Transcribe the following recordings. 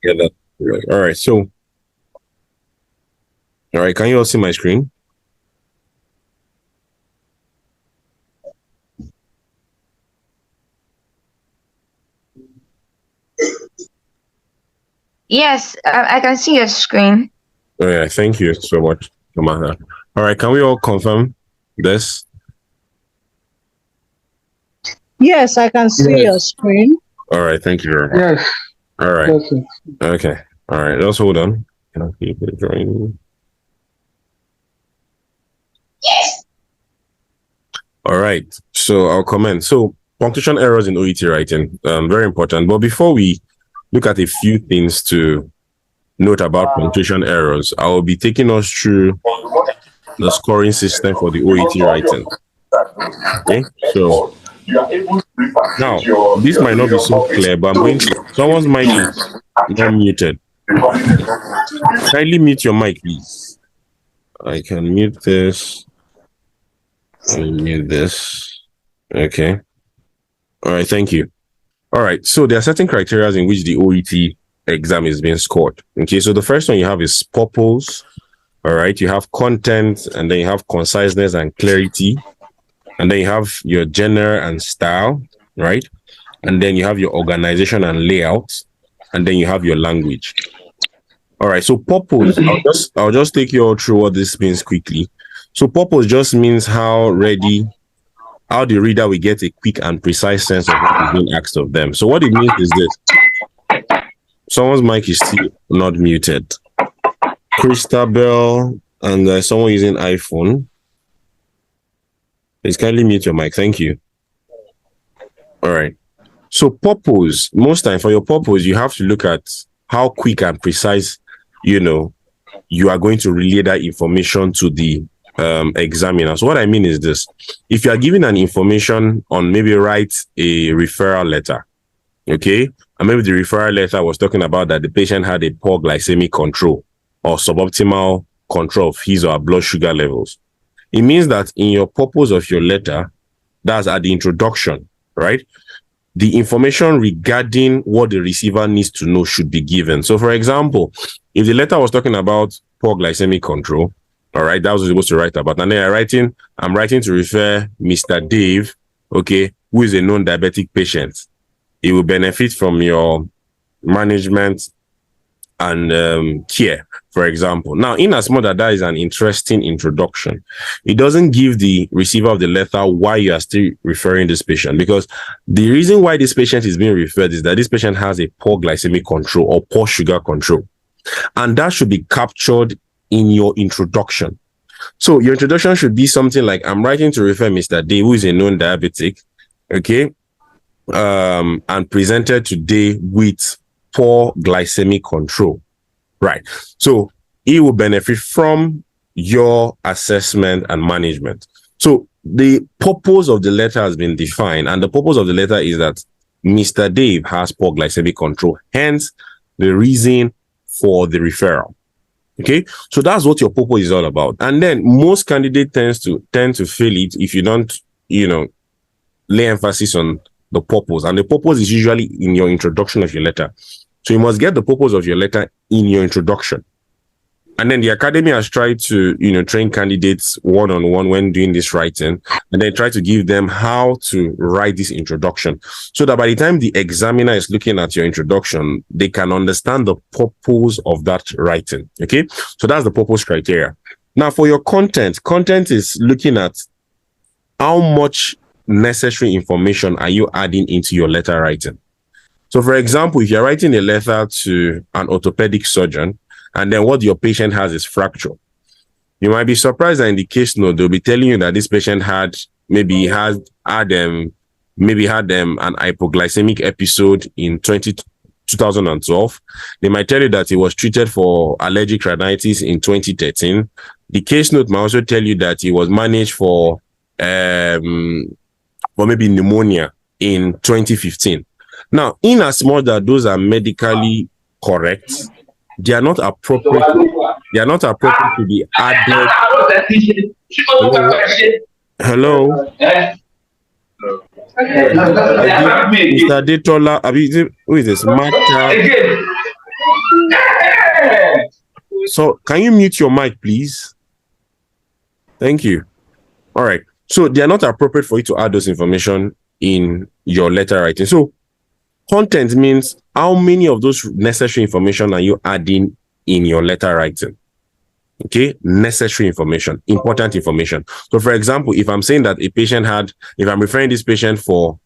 Yeah, that's correct. All right. So, all right. Can you all see my screen? Yes, I can see your screen. Oh, yeah. Thank you so much, Kamala. All right. Can we all confirm this? Yes, I can see your screen. All right. Thank you very much. Yes. All right. Yes. Okay. All right. Just hold on. Can I keep it drawing? Yes. All right. So I'll comment. So punctuation errors in OET writing, very important. But before we look at a few things to note about punctuation errors, I will be taking us through the scoring system for the OET writing. Okay. So now this might not be so clear, but I'm going to. Someone's mic is not muted. Kindly mute your mic, please. I can mute this. And mute this. Okay. All right. Thank you. All right. So there are certain criteria in which the OET exam is being scored. Okay. So the first one you have is purpose. All right. You have content, and then you have conciseness and clarity. And then you have your genre and style, right? And then you have your organization and layout. And then you have your language. All right. So purpose, I'll just take you all through what this means quickly. So purpose just means how the reader will get a quick and precise sense of what is being asked of them. So what it means is this. Someone's mic is still not muted. Christabel and someone using iPhone. Please kindly mute your mic. Thank you. All right. So purpose, most time for your purpose, you have to look at how quick and precise, you are going to relay that information to the examiner. So what I mean is this: if you are given an information on maybe write a referral letter, okay, and maybe the referral letter was talking about that the patient had a poor glycemic control or suboptimal control of his or her blood sugar levels, it means that in your purpose of your letter, that's at the introduction, right? The information regarding what the receiver needs to know should be given. So for example, if the letter was talking about poor glycemic control, all right, that was supposed to write about. And then I'm writing to refer Mr. Dave, okay, who is a known diabetic patient. He will benefit from your management and care, for example. Now, in as much as that is an interesting introduction, it doesn't give the receiver of the letter why you are still referring this patient, because the reason why this patient is being referred is that this patient has a poor glycemic control or poor sugar control. And that should be captured in your introduction. So your introduction should be something like, I'm writing to refer Mr. D, who is a known diabetic, okay, and presented today with poor glycemic control, right? So he will benefit from your assessment and management. So the purpose of the letter has been defined, and the purpose of the letter is that Mr. Dave has poor glycemic control, hence the reason for the referral. Okay, so that's what your purpose is all about. And then most candidates tend to fail it if you don't, lay emphasis on the purpose. And the purpose is usually in your introduction of your letter. So you must get the purpose of your letter in your introduction. And then the academy has tried to, train candidates one-on-one when doing this writing, and then try to give them how to write this introduction so that by the time the examiner is looking at your introduction, they can understand the purpose of that writing. Okay. So that's the purpose criteria. Now for your content is looking at how much necessary information are you adding into your letter writing. So for example, if you're writing a letter to an orthopedic surgeon, and then what your patient has is fracture, you might be surprised that in the case note, they'll be telling you that this patient had an hypoglycemic episode in 2012. They might tell you that he was treated for allergic rhinitis in 2013. The case note might also tell you that he was managed for maybe pneumonia in 2015. Now, in as much as those are medically correct, they are not appropriate. They are not appropriate to be added. Hello. Mr. Detola, who is this? Martha. So can you mute your mic, please? Thank you. All right. So they are not appropriate for you to add those information in your letter writing. So content means how many of those necessary information are you adding in your letter writing? Okay, necessary information, important information. So for example, if I'm saying that a patient if I'm referring this patient for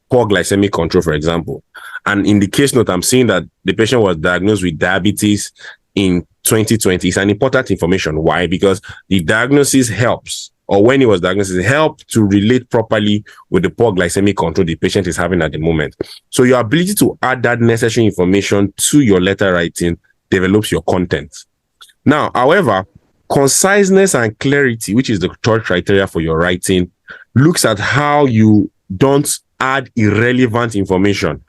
poor glycemic control, for example, and in the case note, I'm saying that the patient was diagnosed with diabetes in 2020, it's an important information. Why? Because the diagnosis helps, or when it was diagnosed, it helped to relate properly with the poor glycemic control the patient is having at the moment. So your ability to add that necessary information to your letter writing develops your content. Now, however, conciseness and clarity, which is the third criteria for your writing, looks at how you don't add irrelevant information.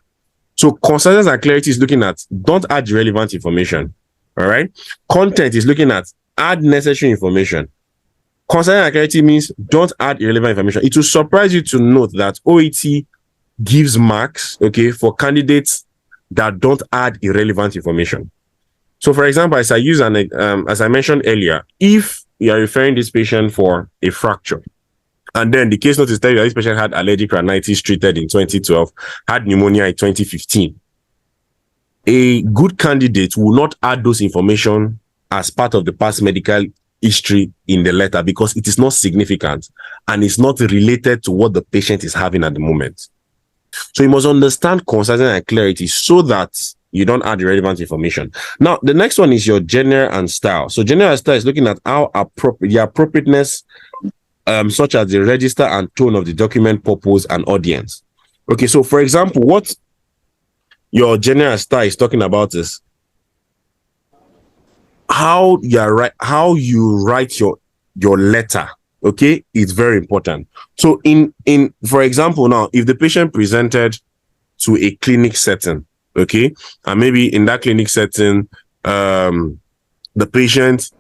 So conciseness and clarity is looking at don't add irrelevant information. All right. Content is looking at add necessary information. Conciseness and clarity means don't add irrelevant information. It will surprise you to note that OET gives marks, okay, for candidates that don't add irrelevant information. So, for example, as I mentioned earlier, if you are referring this patient for a fracture, and then the case notice tells you that this patient had allergic rhinitis treated in 2012, had pneumonia in 2015, a good candidate will not add those information as part of the past medical history in the letter because it is not significant and it's not related to what the patient is having at the moment. So you must understand conciseness and clarity so that you don't add irrelevant information. Now, the next one is your genre and style. So genre and style is looking at how the appropriateness, such as the register and tone of the document, purpose, and audience. Okay, so for example, what your genre and style is talking about is how you write your letter. Okay, it's very important. So for example, now if the patient presented to a clinic setting, okay, and maybe in that clinic setting, the patient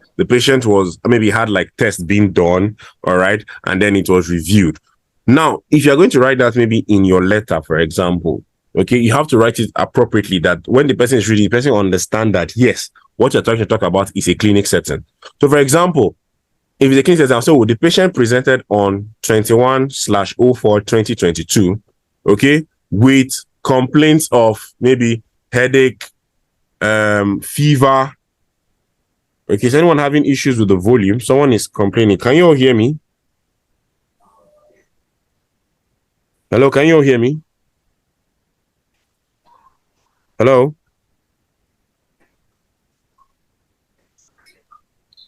was maybe had like tests being done, all right, and then it was reviewed. Now, if you're going to write that maybe in your letter, for example, okay, you have to write it appropriately that when the person is reading, the person understand that yes, what you're trying to talk about is a clinic setting. So, for example, if the clinic setting, so the patient presented on 21/04/2022, okay, with complaints of maybe headache, fever. Okay, is anyone having issues with the volume? Someone is complaining. Can you all hear me? Hello, can you all hear me? Hello?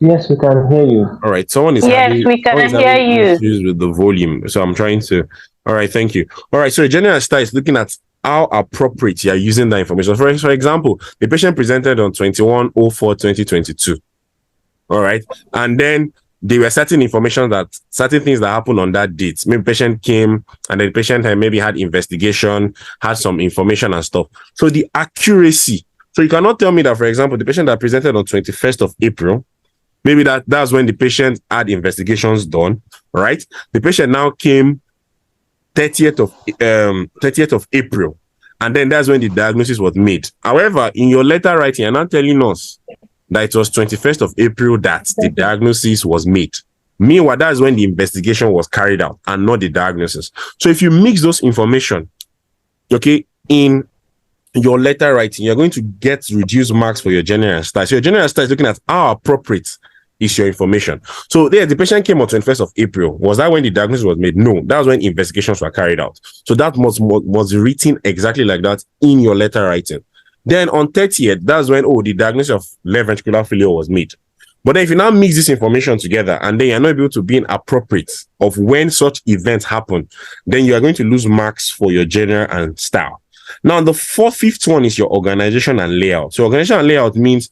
Yes, we can hear you. All right, someone is Yes, we can hear you. issues with the volume, so I'm trying to. All right, thank you. All right, so the general style is looking at how appropriate you are using that information. For example, the patient presented on 21/04/2022. All right, and then there were certain things that happened on that date. Maybe patient came and then the patient maybe had investigation, had some information and stuff. So the accuracy. So you cannot tell me that, for example, the patient that presented on 21st of April, maybe that's when the patient had investigations done, right? The patient now came 30th of April, and then that's when the diagnosis was made. However, in your letter writing, you're not telling us that it was 21st of April that the diagnosis was made. Meanwhile, that's when the investigation was carried out and not the diagnosis. So if you mix those information, okay, in your letter writing, you're going to get reduced marks for your general style. So your general style is looking at how appropriate is your information. So there, the patient came on 21st of April. Was that when the diagnosis was made? No, that was when investigations were carried out. So that was written exactly like that in your letter writing. Then on 30th, that's when the diagnosis of left ventricular failure was made. But then if you now mix this information together and then you're not able to be appropriate of when such events happen, then you are going to lose marks for your genre and style. Now, the fifth one is your organization and layout. So organization and layout means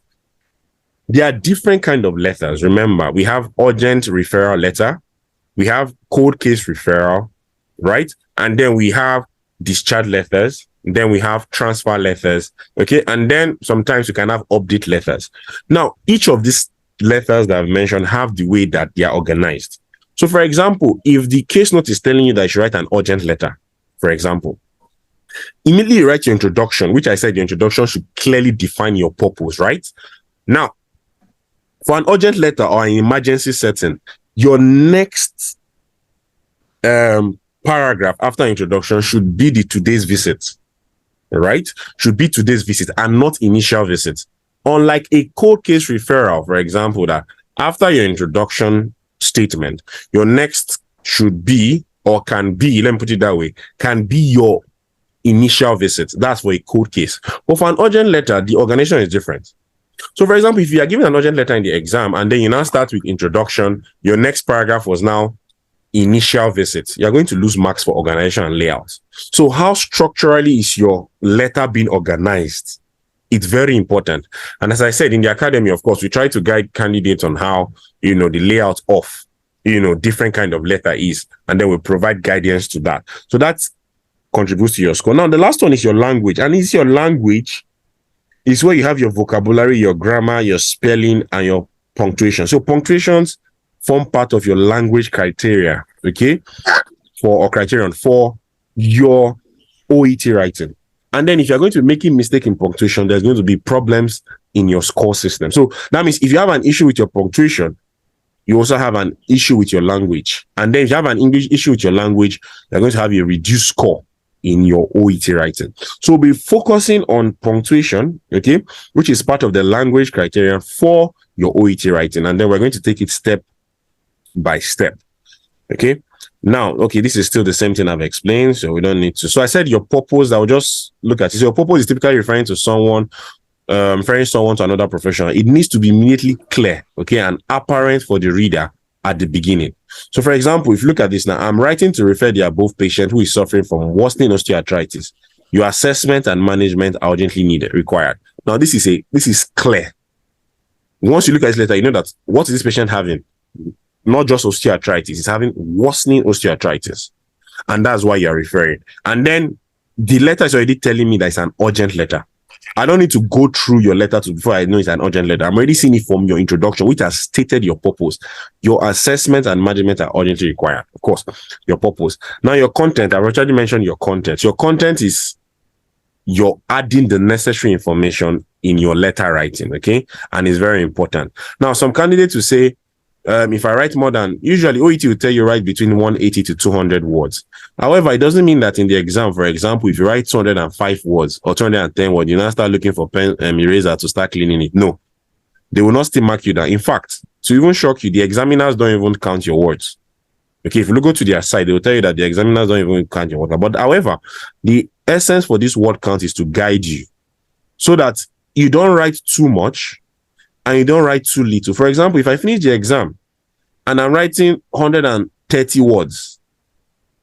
there are different kind of letters. Remember, we have urgent referral letter, we have cold case referral, right? And then we have discharge letters, then we have transfer letters, okay? And then sometimes you can have update letters. Now, each of these letters that I've mentioned have the way that they are organized. So, for example, if the case note is telling you that you should write an urgent letter, for example, immediately you write your introduction, which I said your introduction should clearly define your purpose, right? Now, For an urgent letter or an emergency setting, your next paragraph after introduction should be the today's visit, right? Should be today's visit and not initial visit. Unlike a cold case referral, for example, that after your introduction statement, your next should be or can be, let me put it that way, can be your initial visit. That's for a cold case. But for an urgent letter, the organization is different. So, for example, if you are given an urgent letter in the exam and then you now start with introduction, your next paragraph was now initial visit, you're going to lose marks for organization and layout. So how structurally is your letter being organized? It's very important. And as I said, in the academy, of course, we try to guide candidates on how, the layout of, different kind of letter is, and then we provide guidance to that. So that contributes to your score. Now, the last one is your language. And it's your language is where you have your vocabulary, your grammar, your spelling, and your punctuation. So punctuations form part of your language criteria, okay, or criterion for your OET writing. And then if you're going to be making mistake in punctuation, there's going to be problems in your score system. So that means if you have an issue with your punctuation, you also have an issue with your language. And then if you have an English issue with your language, you're going to have a reduced score in your OET writing. So we'll be focusing on punctuation, okay, which is part of the language criteria for your OET writing. And then we're going to take it step by step. Okay. Now, okay, this is still the same thing I've explained, so we don't need to. So I said your purpose, I'll just look at it. So your purpose is typically referring someone to another professional. It needs to be immediately clear, okay, and apparent for the reader at the beginning. So for example, if you look at this now, I'm writing to refer the above patient who is suffering from worsening osteoarthritis. Your assessment and management are urgently required. Now, this is clear. Once you look at this letter, you know that what is this patient having? Not just osteoarthritis, he's having worsening osteoarthritis. And that's why you're referring. And then the letter is already telling me that it's an urgent letter. I don't need to go through your letter before I know it's an urgent letter. I'm already seeing it from your introduction, which has stated your purpose. Your assessment and management are urgently required. Of course, your purpose. Now, your content, I've already mentioned your content. Your content is you're adding the necessary information in your letter writing, okay? And it's very important. Now, some candidates will say, if I write more than, usually OET will tell you write between 180 to 200 words. However, it doesn't mean that in the exam, for example, if you write 205 words or 210 words, you now start looking for pen and eraser to start cleaning it. No, they will not still mark you down. In fact, to even shock you, the examiners don't even count your words. Okay, if you go to their site, they will tell you that the examiners don't even count your words. But however, the essence for this word count is to guide you so that you don't write too much and you don't write too little. For example, if I finish the exam and I'm writing 130 words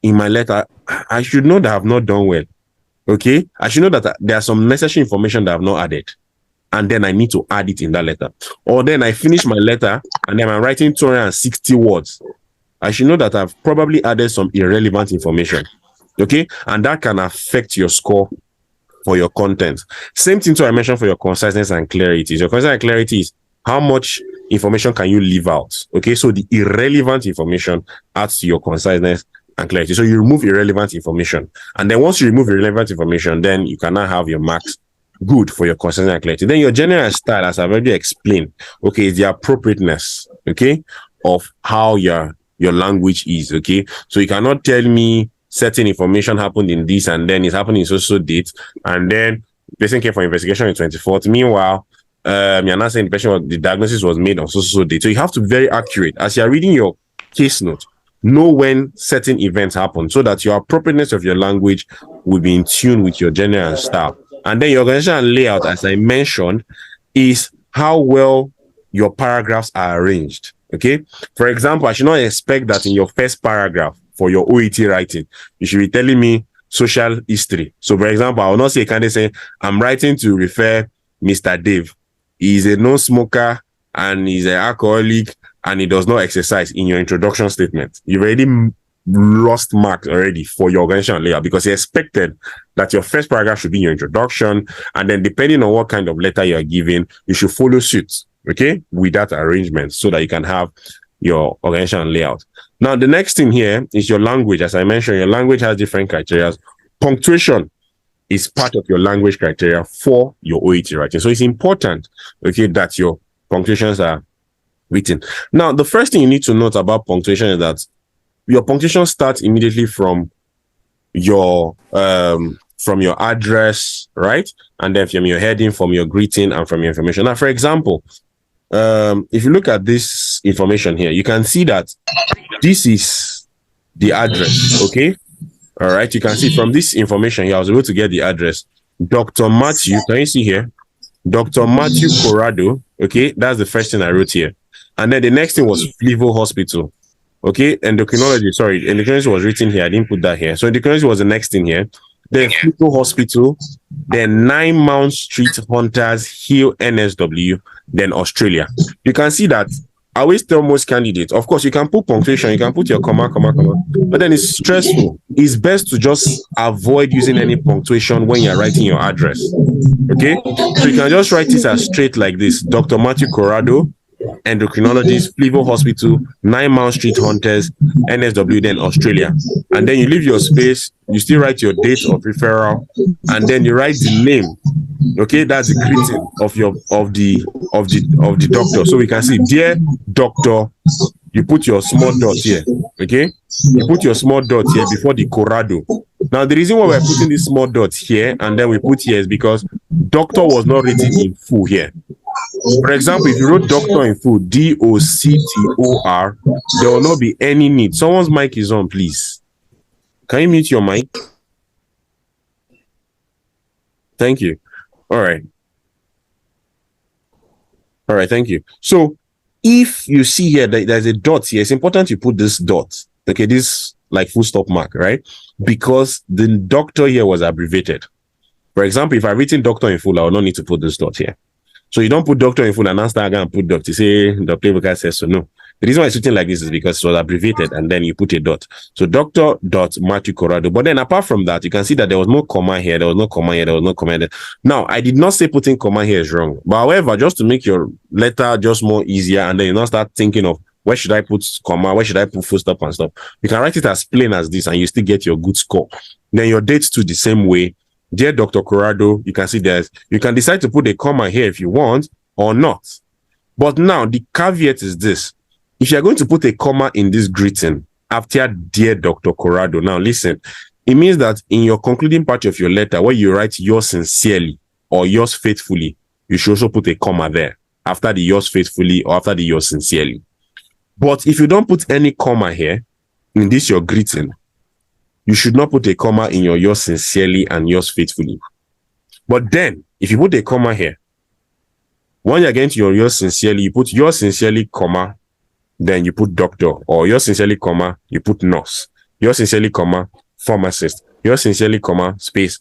in my letter, I should know that I've not done well. Okay? I should know that there are some necessary information that I've not added. And then I need to add it in that letter. Or then I finish my letter and then I'm writing 260 words. I should know that I've probably added some irrelevant information. Okay? And that can affect your score for your content. Same thing I mentioned for your conciseness and clarity. Your conciseness and clarity is how much information can you leave out? Okay, so the irrelevant information adds to your conciseness and clarity. So you remove irrelevant information. And then once you remove irrelevant information, then you can now have your marks good for your conciseness and clarity. Then your general style, as I've already explained, okay, is the appropriateness, okay, of how your language is, okay? So you cannot tell me certain information happened in this and then it's happening in so date, and then the person came for investigation on 24th. Meanwhile, you're not saying the diagnosis was made on so date. So you have to be very accurate as you're reading your case note. Know when certain events happen so that your appropriateness of your language will be in tune with your general style. And then your organization and layout, as I mentioned, is how well your paragraphs are arranged. Okay. For example, I should not expect that in your first paragraph for your OET writing, you should be telling me social history. So, for example, I will not say a candidate saying, I'm writing to refer Mr. Dave. He's a non-smoker and he's an alcoholic and he does not exercise in your introduction statement. You've already lost marks already for your organization layout because you expected that your first paragraph should be your introduction, and then depending on what kind of letter you are giving, you should follow suit, okay, with that arrangement so that you can have your organization layout. Now, the next thing here is your language. As I mentioned, your language has different criteria. Punctuation is part of your language criteria for your OET writing. So it's important, okay, that your punctuations are written. Now, the first thing you need to note about punctuation is that your punctuation starts immediately from your address, right? And then from your heading, from your greeting, and from your information. Now, for example, if you look at this information here, you can see that this is the address, okay? All right, you can see from this information here, I was able to get the address. Dr. Matthew, can you see here? Dr. Matthew Corrado, okay? That's the first thing I wrote here. And then the next thing was Flevo Hospital, okay? Endocrinology was written here. I didn't put that here. So endocrinology was the next thing here. Then Flevo Hospital, then 9 Mount Street Hunters Hill NSW, then Australia. You can see that I always tell most candidates, of course, you can put punctuation, you can put your comma, but then it's stressful. It's best to just avoid using any punctuation when you're writing your address. Okay? So you can just write this as straight like this. Dr. Matthew Corrado, endocrinologist, Flevo Hospital, 9 Mount Street Hunters, NSW, then Australia. And then you leave your space, you still write your date of referral, and then you write the name. Okay, that's the greeting of the doctor. So we can see, dear doctor, you put your small dot here. Okay, you put your small dot here before the Corrado. Now the reason why we're putting this small dot here and then we put here is because doctor was not written in full here. For example, if you wrote doctor in full, DOCTOR, there will not be any need. Someone's mic is on, please. Can you mute your mic? Thank you. All right. All right, thank you. So if you see here that there's a dot here, it's important you put this dot. Okay, this like full stop mark, right? Because the doctor here was abbreviated. For example, if I've written doctor in full, I will not need to put this dot here. So you don't put doctor in full and now start and put doctor. Say the playbook says so. No. The reason why it's written like this is because it was abbreviated and then you put a dot. So Dr. Matthew Corrado. But then apart from that, you can see that there was no comma here, there was no comma here, there was no comma there. Now, I did not say putting comma here is wrong. But however, just to make your letter just more easier and then you not start thinking of where should I put comma, where should I put full stop and stuff. You can write it as plain as this and you still get your good score. Then your dates too the same way. Dear Dr. Corrado, you can see you can decide to put a comma here if you want or not. But now the caveat is this. If you're going to put a comma in this greeting after dear Dr. Corrado, now listen, it means that in your concluding part of your letter where you write yours sincerely or yours faithfully, you should also put a comma there after the yours faithfully or after the yours sincerely. But if you don't put any comma here in this your greeting, you should not put a comma in your yours sincerely and yours faithfully. But then, if you put a comma here, when you're getting to your yours sincerely, you put yours sincerely, comma, then you put doctor, or yours sincerely, comma, you put nurse, yours sincerely, comma, pharmacist, yours sincerely, comma, space,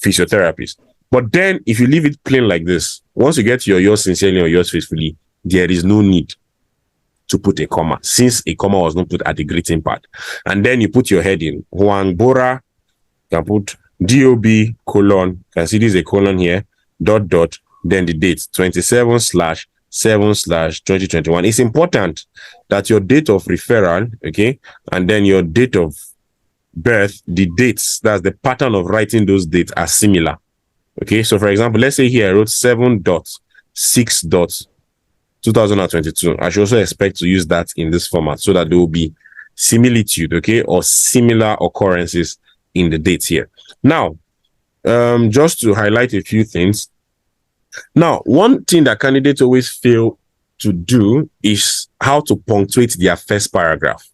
physiotherapist. But then, if you leave it plain like this, once you get to your yours sincerely or yours faithfully, there is no need to put a comma, since a comma was not put at the greeting part. And then you put your heading, Juan Bora, you can put DOB, colon, you can see this is a colon here, dot, then the date, 27/7/2021. It's important that your date of referral, okay, and then your date of birth, the dates, that's the pattern of writing those dates are similar. Okay, so for example, let's say here I wrote 7.6.2022. I should also expect to use that in this format so that there will be similitude, okay, or similar occurrences in the dates here. Now, just to highlight a few things. Now, one thing that candidates always fail to do is how to punctuate their first paragraph.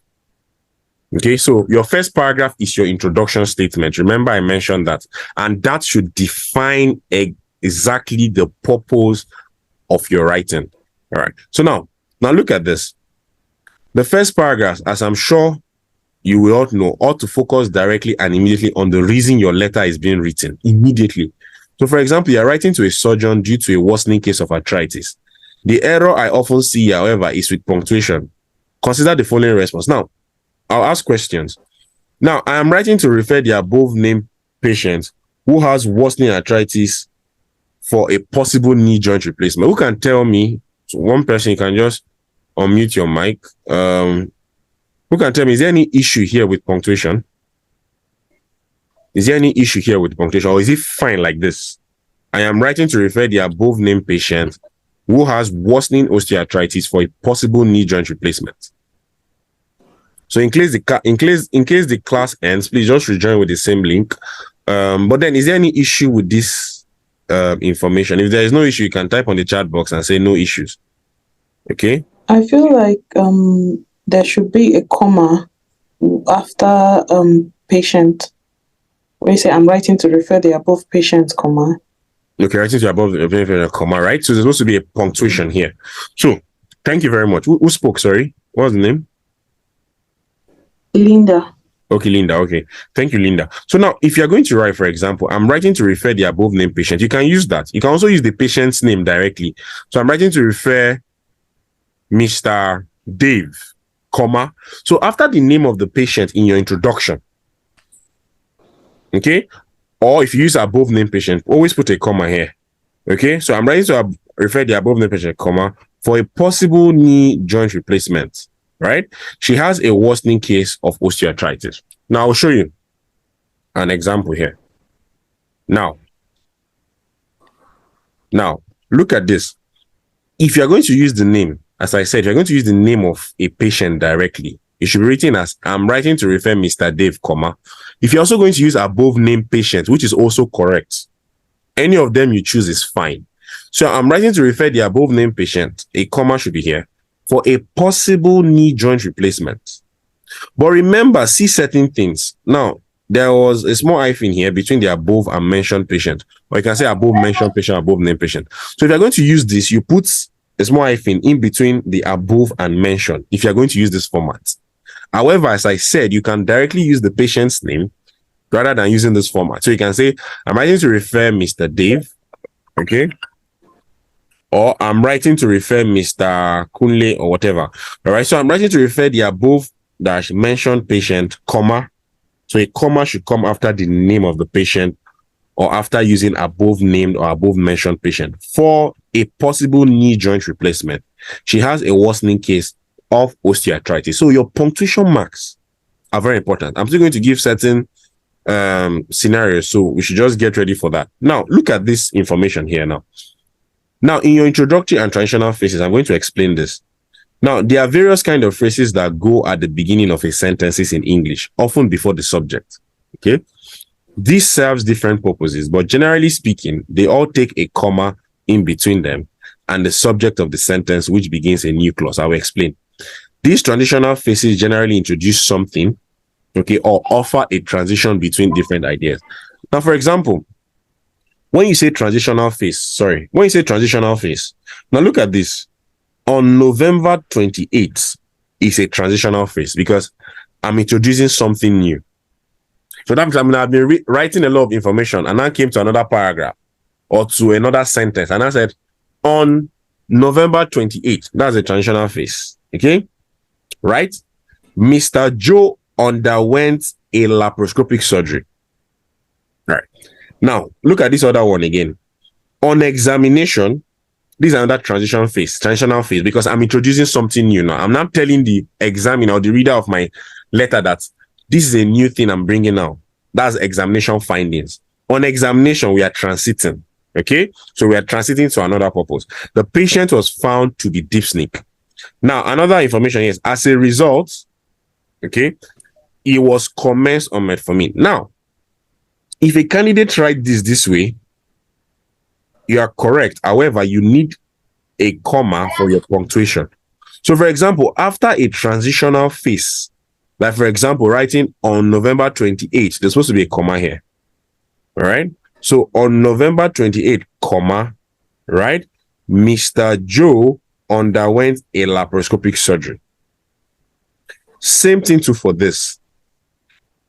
Okay, so your first paragraph is your introduction statement. Remember, I mentioned that, and that should define exactly the purpose of your writing. All right. So now look at this. The first paragraph, as I'm sure you will all know, ought to focus directly and immediately on the reason your letter is being written immediately. So, for example, you're writing to a surgeon due to a worsening case of arthritis. The error I often see, however, is with punctuation. Consider the following response. Now, I'll ask questions. Now, I am writing to refer the above named patient who has worsening arthritis for a possible knee joint replacement. Who can tell me? So one person, you can just unmute your mic. Who can tell me, is there any issue here with punctuation? Is there any issue here with punctuation, or is it fine like this? I am writing to refer the above named patient who has worsening osteoarthritis for a possible knee joint replacement. So in case the class ends, please just rejoin with the same link. But then, is there any issue with this information? If there is no issue, you can type on the chat box and say no issues. Okay. I feel like there should be a comma after patient. Where you say I'm writing to refer the above patient, comma. Okay, writing to above the comma, right? So there's supposed to be a punctuation here. So thank you very much. Who spoke? Sorry, what was the name? Linda. Okay, Linda. Okay, thank you, Linda. So now, if you're going to write, for example, I'm writing to refer the above named patient, you can use that. You can also use the patient's name directly. So I'm writing to refer Mr. Dave, comma. So after the name of the patient in your introduction, okay, or if you use above named patient, always put a comma here. Okay, so I'm writing to refer the above named patient, comma, for a possible knee joint replacement. Right? She has a worsening case of osteoarthritis. Now I'll show you an example here. Now, look at this. If you're going to use the name, as I said, you're going to use the name of a patient directly. It should be written as I'm writing to refer Mr. Dave, comma. If you're also going to use above named patient, which is also correct, any of them you choose is fine. So I'm writing to refer the above named patient. A comma should be here for a possible knee joint replacement. But remember, see certain things. Now, there was a small hyphen here between the above and mentioned patient. Or you can say above mentioned patient, above named patient. So if you're going to use this, you put a small hyphen in between the above and mentioned if you're going to use this format. However, as I said, you can directly use the patient's name rather than using this format. So you can say, I'm writing to refer Mr. Dave, okay? Or I'm writing to refer Mr. Kunle or whatever. All right. So I'm writing to refer the above dash mentioned patient, comma. So a comma should come after the name of the patient or after using above named or above mentioned patient for a possible knee joint replacement. She has a worsening case of osteoarthritis. So your punctuation marks are very important. I'm still going to give certain scenarios. So we should just get ready for that. Now, look at this information here now. Now, in your introductory and transitional phrases, I'm going to explain this. Now, there are various kinds of phrases that go at the beginning of a sentences in English, often before the subject. Okay? This serves different purposes, but generally speaking, they all take a comma in between them and the subject of the sentence, which begins a new clause. I will explain. These transitional phrases generally introduce something, okay, or offer a transition between different ideas. Now, for example, when you say transitional phase, now look at this. On November 28th is a transitional phase because I'm introducing something new. So that means I've been writing a lot of information and I came to another paragraph or to another sentence and I said, on November 28th, that's a transitional phase. Okay? Right? Mr. Joe underwent a laparoscopic surgery. All right. Now, look at this other one again. On examination, this is another transitional phase, because I'm introducing something new now. I'm not telling the examiner or the reader of my letter that this is a new thing I'm bringing now. That's examination findings. On examination, we are transiting. Okay? So we are transiting to another purpose. The patient was found to be dyspneic. Now, another information is, as a result, okay, he was commenced on metformin. Now, if a candidate writes this way, you are correct. However, you need a comma for your punctuation. So, for example, after a transitional phase, like for example, writing on November 28th, there's supposed to be a comma here. All right. So on November 28th, comma, right? Mr. Joe underwent a laparoscopic surgery. Same thing too for this.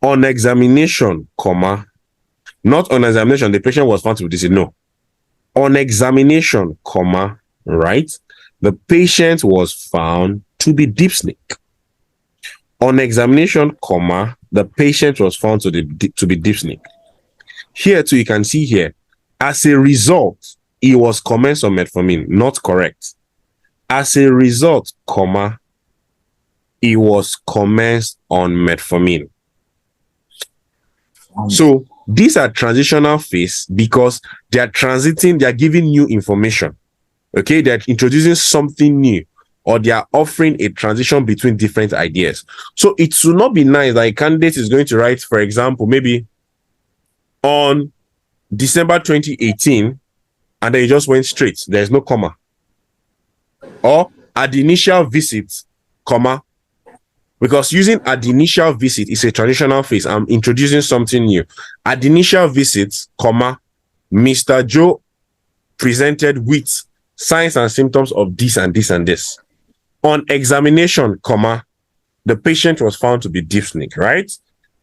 On examination, comma, not on examination, the patient was found to be dyspneic. No. On examination, comma, right? The patient was found to be dyspneic. On examination, comma, the patient was found to be dyspneic. Here too, you can see here, as a result, he was commenced on metformin. Not correct. As a result, comma, he was commenced on metformin. So these are transitional phase because they are transiting, they are giving new information. Okay, they're introducing something new, or they are offering a transition between different ideas. So it should not be nice that a candidate is going to write, for example, maybe on December 2018, and then you just went straight. There's no comma. Or at the initial visit, comma. Because using at the initial visit is a transitional phase. I'm introducing something new. At the initial visit, comma, Mr. Joe presented with signs and symptoms of this and this and this. On examination, comma, the patient was found to be dyspneic, right?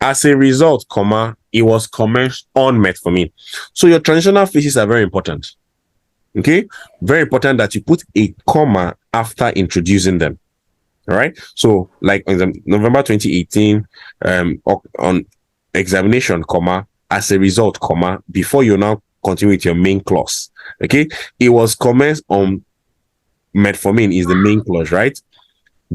As a result, comma, it was commenced on metformin. So your transitional phases are very important. Okay, very important that you put a comma after introducing them. All right. So, like on November 2018, on examination, comma, as a result, comma, before you now continue with your main clause. Okay, it was commenced on metformin is the main clause, right?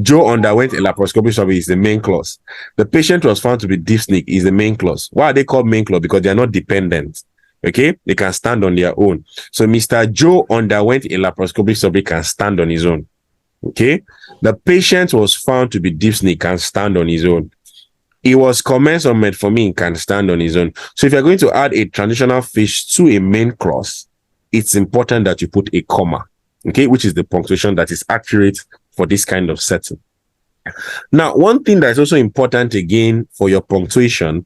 Joe underwent a laparoscopic surgery is the main clause. The patient was found to be dyspneic is the main clause. Why are they called main clause? Because they are not dependent. Okay, they can stand on their own. So Mr. Joe underwent a laparoscopic surgery can stand on his own. Okay, the patient was found to be dyspneic can stand on his own. He was commenced on metformin can stand on his own. So if you're going to add a transitional phase to a main clause, it's important that you put a comma. Okay, which is the punctuation that is accurate for this kind of setting. Now, one thing that's also important again for your punctuation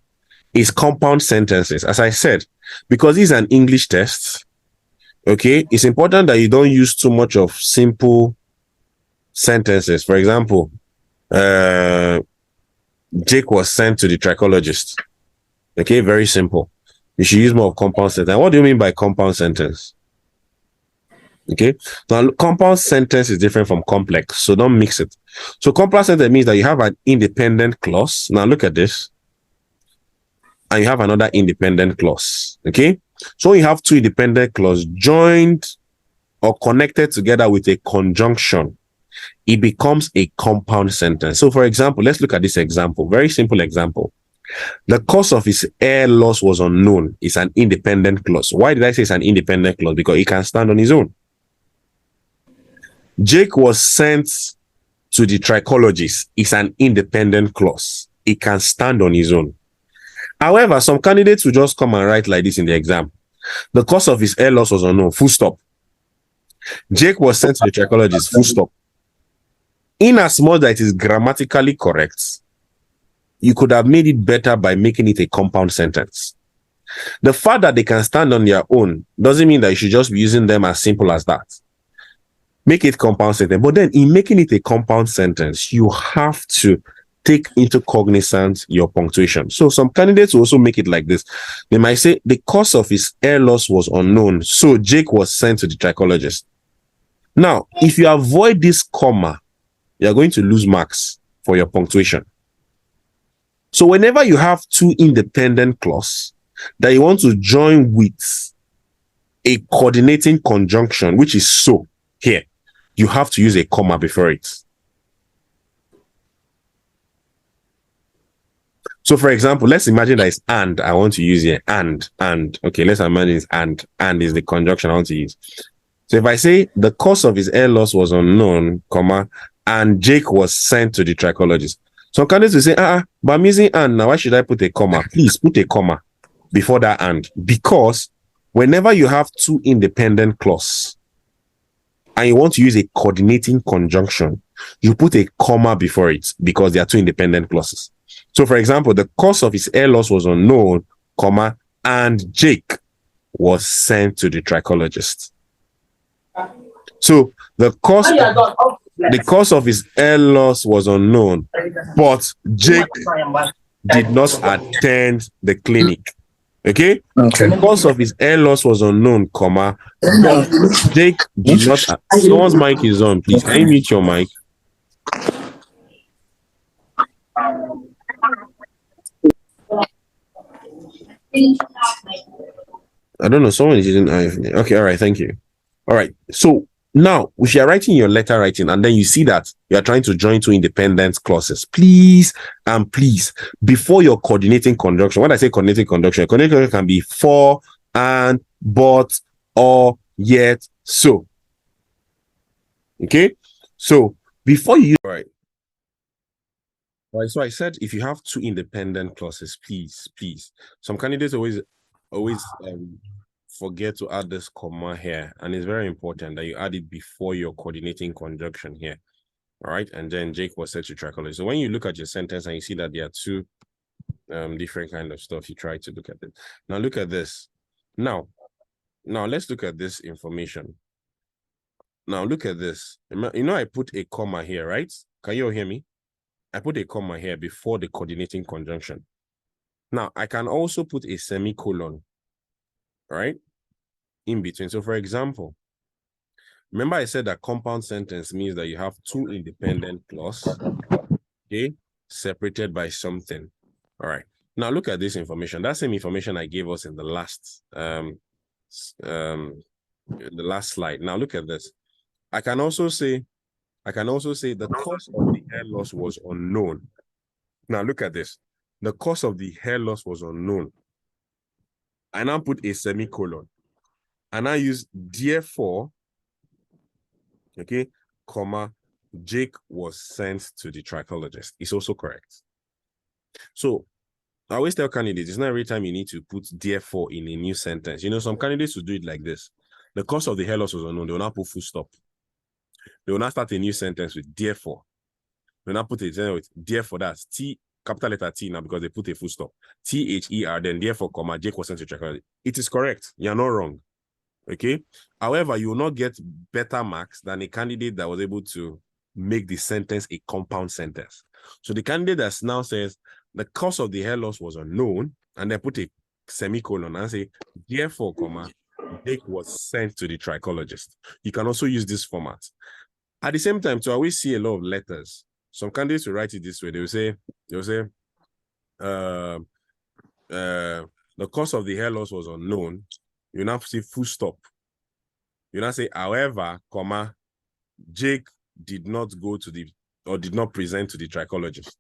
is compound sentences. As I said, because this is an English test, okay, it's important that you don't use too much of simple sentences. For example, Jake was sent to the trichologist. Okay, very simple. You should use more of compound sentence. What do you mean by compound sentence? Okay, now compound sentence is different from complex, so don't mix it. So compound sentence means that you have an independent clause. Now look at this. And you have another independent clause. Okay, so you have two independent clauses joined or connected together with a conjunction. It becomes a compound sentence. So for example, let's look at this example. Very simple example. The cause of his air loss was unknown. It's an independent clause. Why did I say it's an independent clause? Because he can stand on his own. Jake was sent to the trichologist. It's an independent clause. He can stand on his own. However, some candidates will just come and write like this in the exam. The cause of his air loss was unknown. Full stop. Jake was sent to the trichologist. Full stop. In as much that it is grammatically correct, you could have made it better by making it a compound sentence. The fact that they can stand on their own doesn't mean that you should just be using them as simple as that. Make it compound sentence. But then in making it a compound sentence, you have to take into cognizance your punctuation. So some candidates will also make it like this. They might say the cause of his air loss was unknown, so Jake was sent to the trichologist. Now, if you avoid this comma, you're going to lose marks for your punctuation. So whenever you have two independent clauses that you want to join with a coordinating conjunction, which is so here, you have to use a comma before it. So for example, let's imagine that it's and I want to use here. And. Okay, let's imagine it's and. And is the conjunction I want to use. So if I say the cause of his air loss was unknown, comma, and Jake was sent to the trichologist. Some candidates will say, but I'm using and now, why should I put a comma? Please put a comma before that and. Because whenever you have two independent clauses and you want to use a coordinating conjunction, you put a comma before it because they are two independent clauses. So for example, the cause of his air loss was unknown, comma, and Jake was sent to the trichologist. So the cause of his air loss was unknown, but Jake did not attend the clinic. Okay? The cause of his air loss was unknown, comma, but Jake did not. Someone's mic is on, please. Can you mute your mic? I don't know. Someone is using iPhone. Okay, all right, thank you. All right. So now, if you're writing your letter writing and then you see that you're trying to join two independent clauses, please and please, before your coordinating conjunction, when I say coordinating conjunction can be for, and, but, or, yet, so. Okay, so before you all right. So I said if you have two independent clauses, please. Some candidates always forget to add this comma here, and it's very important that you add it before your coordinating conjunction here. All right, and then Jake was said to tricolor. So when you look at your sentence and you see that there are two different kind of stuff, you try to look at it. Now look at this. Now let's look at this information. Now look at this. You know I put a comma here, right? Can you all hear me? I put a comma here before the coordinating conjunction. Now, I can also put a semicolon, right, in between. So, for example, remember I said that compound sentence means that you have two independent clauses, okay, separated by something. All right. Now, look at this information. That same information I gave us in the last slide. Now, look at this. I can also say the cause of the hair loss was unknown. Now, look at this. The cause of the hair loss was unknown. I now put a semicolon. And I use therefore, okay, comma, Jake was sent to the trichologist. It's also correct. So I always tell candidates, it's not every time you need to put therefore in a new sentence. You know, some candidates will do it like this. The cause of the hair loss was unknown. They will not put full stop. They will not start a new sentence with therefore. They will not put a sentence with therefore. That's T, capital letter T now because they put a full stop. THER, then therefore, comma, Jake was sent to the trichologist. It is correct. You're not wrong. Okay. However, you will not get better marks than a candidate that was able to make the sentence a compound sentence. So the candidate that now says the cause of the hair loss was unknown, and then put a semicolon and say, therefore, comma, Jake was sent to the trichologist. You can also use this format. At the same time, to always see a lot of letters. Some candidates will write it this way. They will say, the cause of the hair loss was unknown. You now say full stop. You now say, however, comma, Jake did not go to did not present to the trichologist.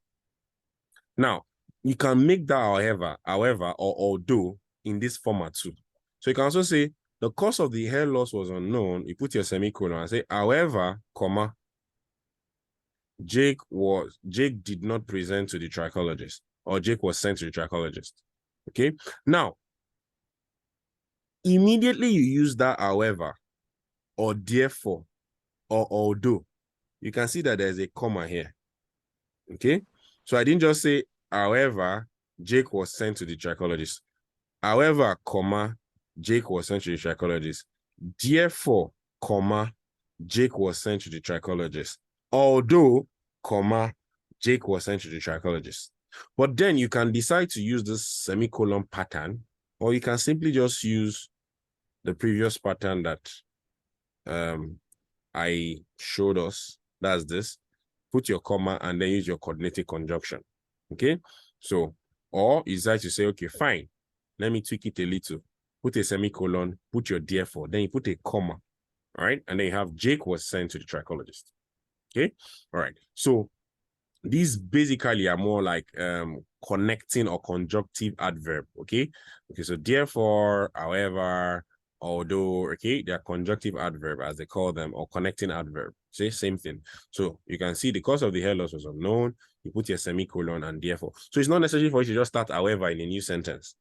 Now, you can make that however, or although in this format too. So you can also say, the cause of the hair loss was unknown. You put your semicolon and say, however, comma, Jake did not present to the trichologist, or Jake was sent to the trichologist. Okay. Now, immediately you use that however, or therefore, or although, you can see that there's a comma here. Okay. So I didn't just say, however, Jake was sent to the trichologist. However, comma, Jake was sent to the trichologist. Therefore, comma, Jake was sent to the trichologist. Although, comma, Jake was sent to the trichologist. But then you can decide to use this semicolon pattern, or you can simply just use the previous pattern that I showed us. That's this. Put your comma and then use your coordinating conjunction. Okay. So, or you decide to say, okay, fine. Let me tweak it a little. Put a semicolon, put your therefore, then you put a comma. All right. And then you have Jake was sent to the trichologist. Okay. All right. So these basically are more like connecting or conjunctive adverb. Okay. So therefore, however, although, okay, they're conjunctive adverb as they call them, or connecting adverb. Say same thing. So you can see the cause of the hair loss was unknown. You put your semicolon and therefore. So it's not necessary for you to just start however in a new sentence.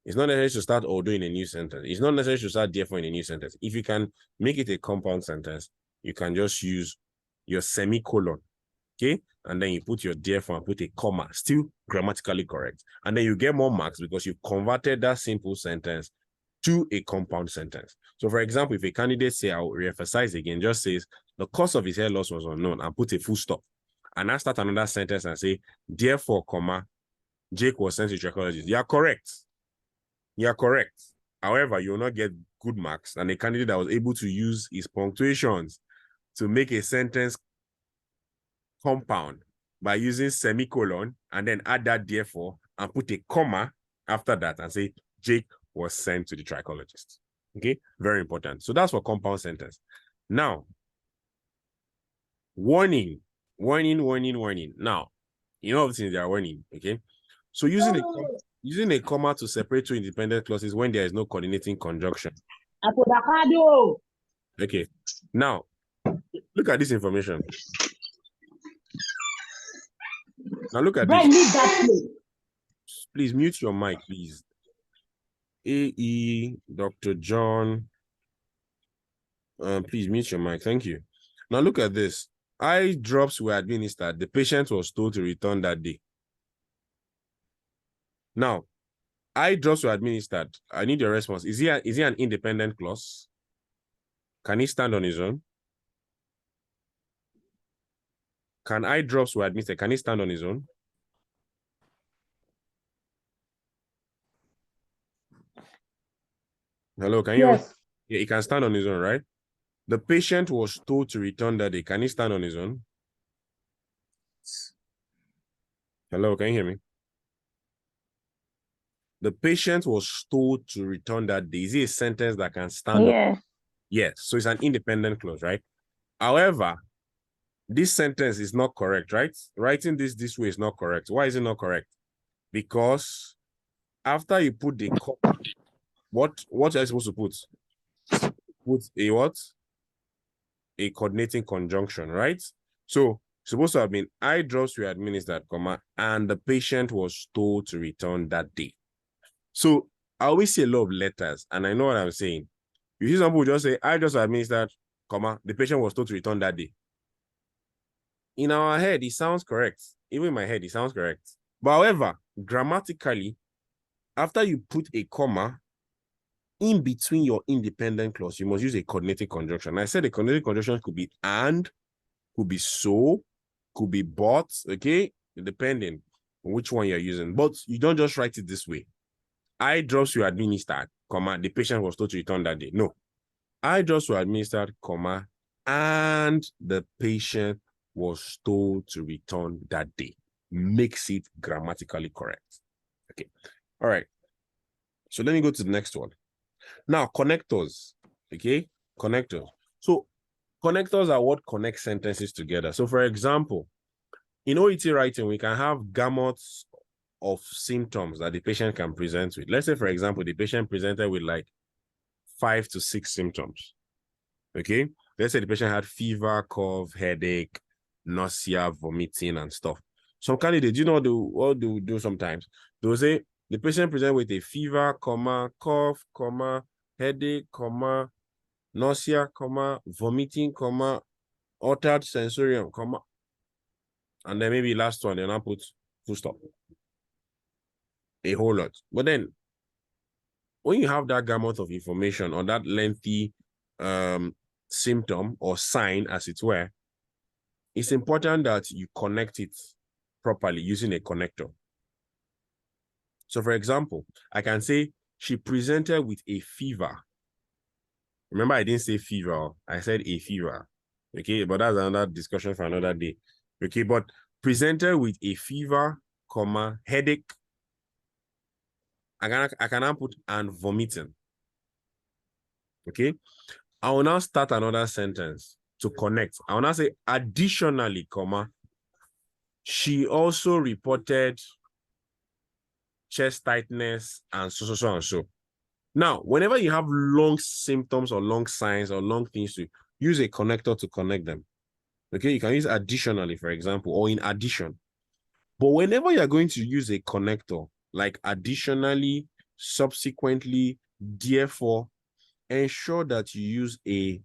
It's not necessary to start although in a new sentence. It's not necessary to start therefore in a new sentence. If you can make it a compound sentence, you can just use your semicolon. Okay, and then you put your therefore and put a comma, still grammatically correct. And then you get more marks because you converted that simple sentence to a compound sentence. So for example, if a candidate say, I'll reemphasize again, just says the cause of his hair loss was unknown and put a full stop. And I start another sentence and say, therefore, comma, Jake was sent to trichologist. You are correct. You are correct. However, you will not get good marks. And a candidate that was able to use his punctuations to make a sentence compound by using semicolon and then add that therefore and put a comma after that and say Jake was sent to the trichologist. Okay, very important. So that's for compound sentence. Now, warning. Now, you know everything they are warning. Okay, so using a comma to separate two independent clauses when there is no coordinating conjunction. Okay, now Look at this information. Now look at Brian, this. leave that place. Please mute your mic, please. AE, Dr. John. Please mute your mic. Thank you. Now look at this. Eye drops were administered. The patient was told to return that day. Now, eye drops were administered. I need your response. Is he an independent clause? Can he stand on his own? Can eye drops were administered? Can he stand on his own? Hello, can you? Yes. Yeah, he can stand on his own, right? The patient was told to return that day. Can he stand on his own? Hello, can you hear me? The patient was told to return that day. Is it a sentence that can stand on? Yes. Yes. So it's an independent clause, right? However, this sentence is not correct, right? Writing this way is not correct. Why is it not correct? Because after you put the comma, what are you supposed to put? Put a what? A coordinating conjunction, right? So supposed to have been eye drops were administered, comma, and the patient was told to return that day. So I always see a lot of letters, and I know what I'm saying. You see some people just say, eye drops were administered, comma, the patient was told to return that day. In our head, it sounds correct. Even in my head, it sounds correct. But however, grammatically, after you put a comma in between your independent clause, you must use a coordinating conjunction. I said the coordinating conjunction could be and, could be so, could be but, okay? Depending on which one you're using. But you don't just write it this way. Eye drops were administered, comma, the patient was told to return that day. No. Eye drops were administered, comma, and the patient was told to return that day. Makes it grammatically correct. Okay. All right. So let me go to the next one. Now, connectors. Okay. Connectors. So connectors are what connect sentences together. So for example, in OET writing, we can have gamuts of symptoms that the patient can present with. Let's say, for example, the patient presented with like 5 to 6 symptoms. Okay. Let's say the patient had fever, cough, headache, nausea, vomiting, and stuff. Some candidates, you know, what do do sometimes? They'll say the patient present with a fever, comma, cough, comma, headache, comma, nausea, comma, vomiting, comma, altered sensorium, comma, and then maybe last one, then I'll put full stop. A whole lot. But then when you have that gamut of information or that lengthy symptom or sign, as it were, it's important that you connect it properly using a connector. So, for example, I can say she presented with a fever. Remember, I didn't say fever. I said a fever. Okay, but that's another discussion for another day. Okay, but presented with a fever, comma, headache. I can now put and vomiting. Okay, I will now start another sentence to connect. I will now say additionally, comma, she also reported chest tightness and so and so. Now, whenever you have long symptoms or long signs or long things, to use a connector to connect them. Okay, you can use additionally, for example, or in addition. But whenever you're going to use a connector, like additionally, subsequently, therefore, ensure that you use a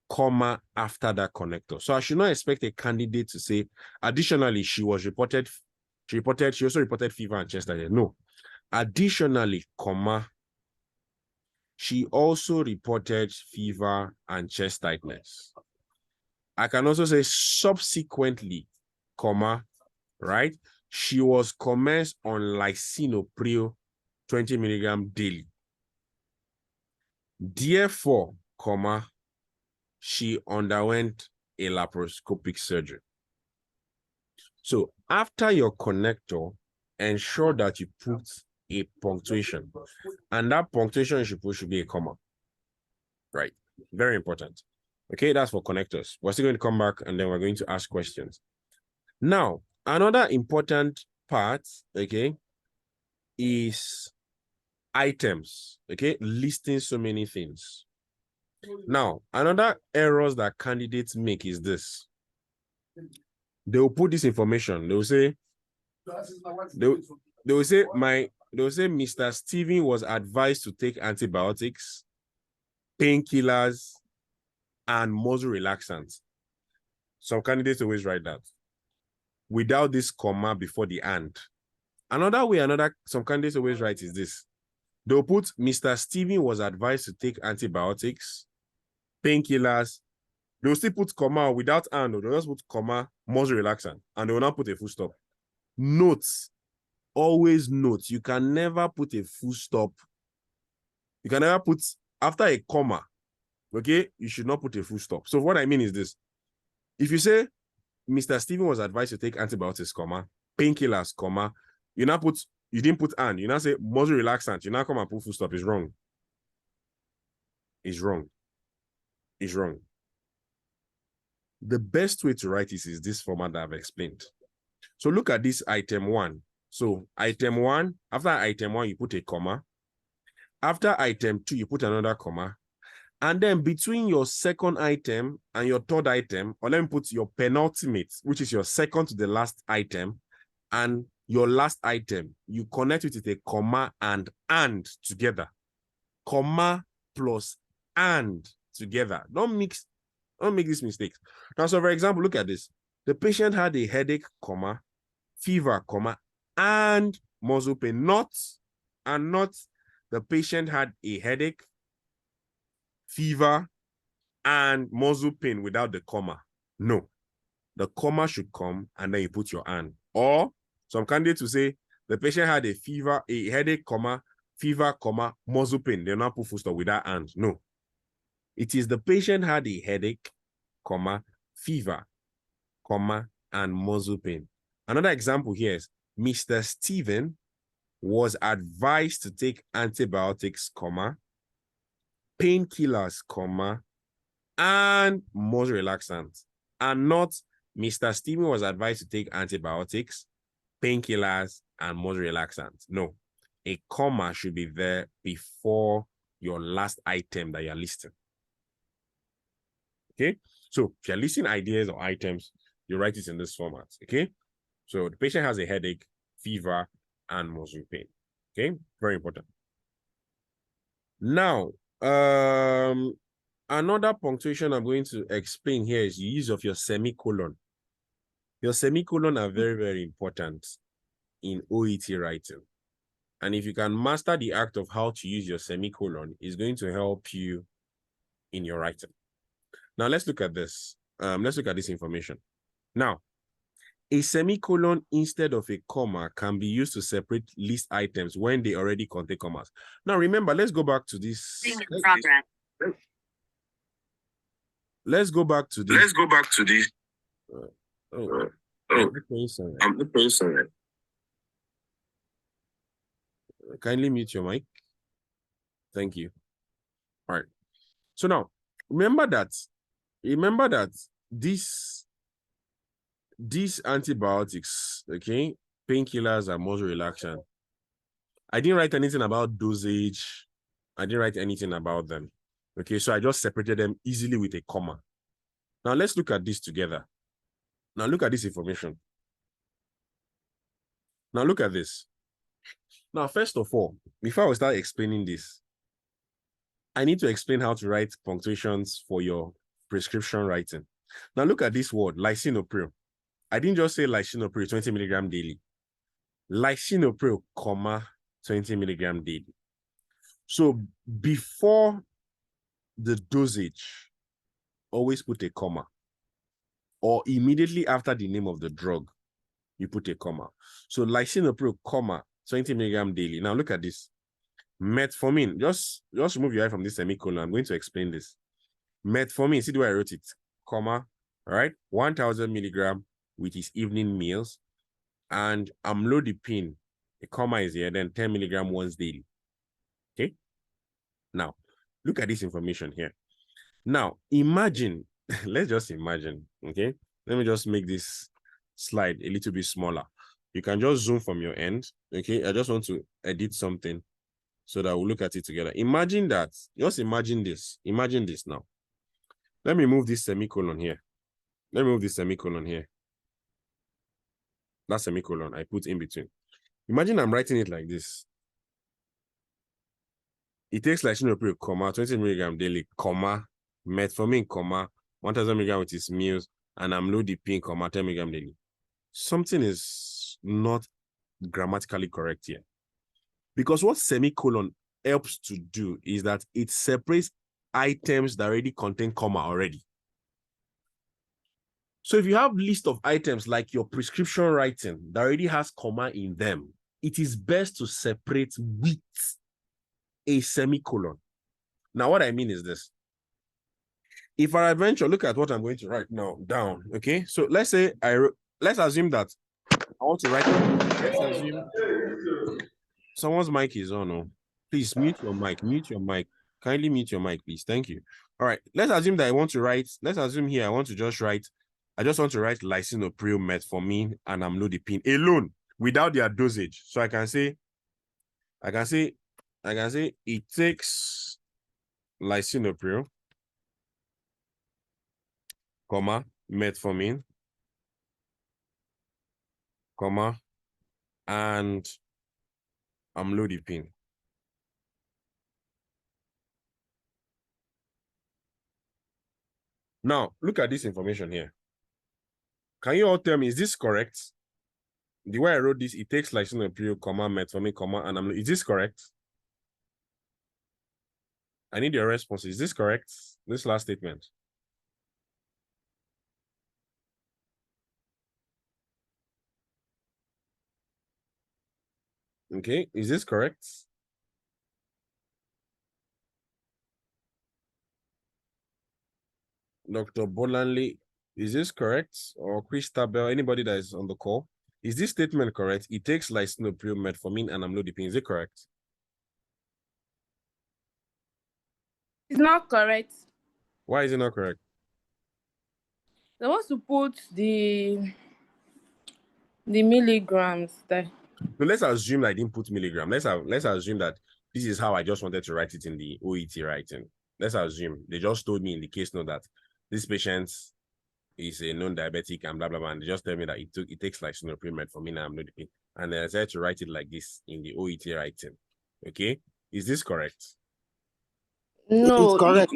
comma after that connector. So I should not expect a candidate to say, additionally, she also reported fever and chest tightness. No. Additionally, comma, she also reported fever and chest tightness. I can also say subsequently, comma, right? She was commenced on lisinopril 20 milligram daily. Therefore, comma, she underwent a laparoscopic surgery. So after your connector, ensure that you put a punctuation. And that punctuation you should put should be a comma. Right. Very important. Okay, that's for connectors. We're still going to come back and then we're going to ask questions. Now, another important part, okay, is items. Okay, listing so many things. Now, another errors that candidates make is this. They will put this information. They will say, they will say Mr. Steven was advised to take antibiotics, painkillers, and muscle relaxants. Some candidates always write that without this comma before the and. Another way, some candidates always write is this. They'll put Mr. Steven was advised to take antibiotics, painkillers. They'll still put comma without and, or they'll just put comma, muscle relaxant, and they will not put a full stop. Notes, always note, you can never put a full stop. You can never put, after a comma, okay, you should not put a full stop. So what I mean is this. If you say, Mr. Steven was advised to take antibiotics, comma, painkillers, comma, you didn't put and, you now say muscle relaxant, you now come and put full stop, is wrong. Is wrong. Is wrong. The best way to write this is this format that I've explained. So look at this item 1. So item 1, after item 1, you put a comma. After item 2, you put another comma. And then between your second item and your third item, or let me put your penultimate, which is your second to the last item, and your last item, you connect it with a comma and together. Comma plus and together. Don't make these mistakes. Now, so for example, look at this. The patient had a headache, comma, fever, comma, and muscle pain. Not the patient had a headache, fever, and muscle pain without the comma. No. The comma should come and then you put your and. Or some candidates will say the patient had a fever, a headache, comma, fever, comma, muscle pain. They'll not put full stop without and. No. It is the patient had a headache, comma, fever, comma, and muscle pain. Another example here is Mr. Steven was advised to take antibiotics, comma, painkillers, comma, and muscle relaxants. And not Mr. Steven was advised to take antibiotics, painkillers, and muscle relaxants. No. A comma should be there before your last item that you're listing. Okay? So if you're listing ideas or items, you write it in this format. Okay? So the patient has a headache, fever, and muscle pain. Okay? Very important. Now, another punctuation I'm going to explain here is the use of your semicolon. Your semicolon are very, very important in OET writing. And if you can master the act of how to use your semicolon, it's going to help you in your writing. Now, let's look at this. Let's look at this information. Now, a semicolon instead of a comma can be used to separate list items when they already contain commas. Now, remember, let's go back to this. Let's go back to this. I'm not paying sorry. Kindly mute your mic. Thank you. All right. So now, remember that these antibiotics, okay, painkillers and muscle relaxant, I didn't write anything about dosage. I didn't write anything about them. Okay, so I just separated them easily with a comma. Now let's look at this together. Now look at this information. Now look at this. Now, first of all, before I start explaining this, I need to explain how to write punctuations for your prescription writing. Now look at this word, lisinopril. I didn't just say lisinopril 20 milligram daily. Lisinopril, comma, 20 milligram daily. So before the dosage, always put a comma. Or immediately after the name of the drug, you put a comma. So lisinopril, comma, 20 milligram daily. Now look at this. Metformin, just remove your eye from this semicolon. I'm going to explain this. Metformin, see the way I wrote it, comma, all right, 1000 milligram with his evening meals, and amlodipine, a comma is here, then 10 milligram once daily. Okay. Now, look at this information here. Now, imagine, let's just imagine, okay? Let me just make this slide a little bit smaller. You can just zoom from your end, okay? I just want to edit something so that we'll look at it together. Imagine that. Just imagine this. Imagine this now. Let me move this semicolon here. Let me move this semicolon here. That semicolon I put in between. Imagine I'm writing it like this. It takes lisinopril, comma, 20 milligram daily, comma, metformin, comma, 1000 milligram with his meals, and amlodipine, comma, 10 milligram daily. Something is not grammatically correct here. Because what semicolon helps to do is that it separates items that already contain comma already. So if you have list of items like your prescription writing that already has comma in them, it is best to separate with a semicolon. Now, what I mean is this. If I adventure, look at what I'm going to write now down. Okay. So let's say let's assume that I want to write. Let's assume someone's mic is on. Oh, please mute your mic. Mute your mic. Kindly mute your mic, please. Thank you. All right. Let's assume that I want to write. Let's assume here I want to just write. I just want to write lisinopril, metformin, and amlodipine alone without their dosage. So I can say it takes lisinopril, comma, metformin, comma, and amlodipine. Now, look at this information here. Can you all tell me, is this correct? The way I wrote this, it takes lisinopril, comma, metformin, comma, and amlodipine. Is this correct? I need your response. Is this correct? This last statement. Okay, is this correct? Dr. Bolanley, is this correct? Or Christabel, anybody that is on the call? Is this statement correct? It takes lisinopril, metformin, and amlodipine. Is it correct? It's not correct. Why is it not correct? They want to put the milligrams there. So let's assume that I didn't put milligram. Let's assume that this is how I just wanted to write it in the OET writing. Let's assume they just told me in the case note that this patient is a non-diabetic and blah blah blah. And they just tell me that it takes lisinopril, metformin, and amlodipine, and then I decided to write it like this in the OET writing. Okay, is this correct? No, It's correct.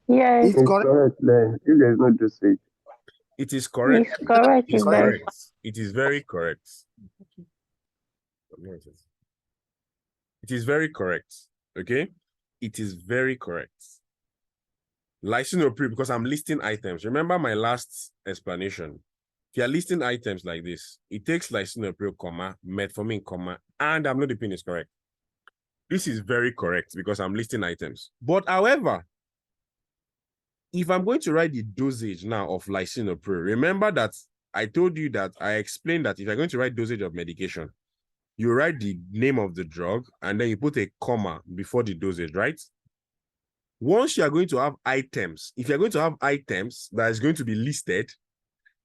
Yes, It's correct. correct then. If there's no dosage. It is correct. it's correct. It's It's very correct. It is very correct. It is very correct. Okay, it is very correct. Lisinopril, because I'm listing items. Remember my last explanation. If you're listing items like this, it takes lisinopril, comma, metformin, comma, and amlodipine is correct. This is very correct because I'm listing items. But however, if I'm going to write the dosage now of lisinopril, remember that I told you that I explained that if you're going to write dosage of medication, you write the name of the drug and then you put a comma before the dosage, right? Once you are going to have items, if you're going to have items that is going to be listed,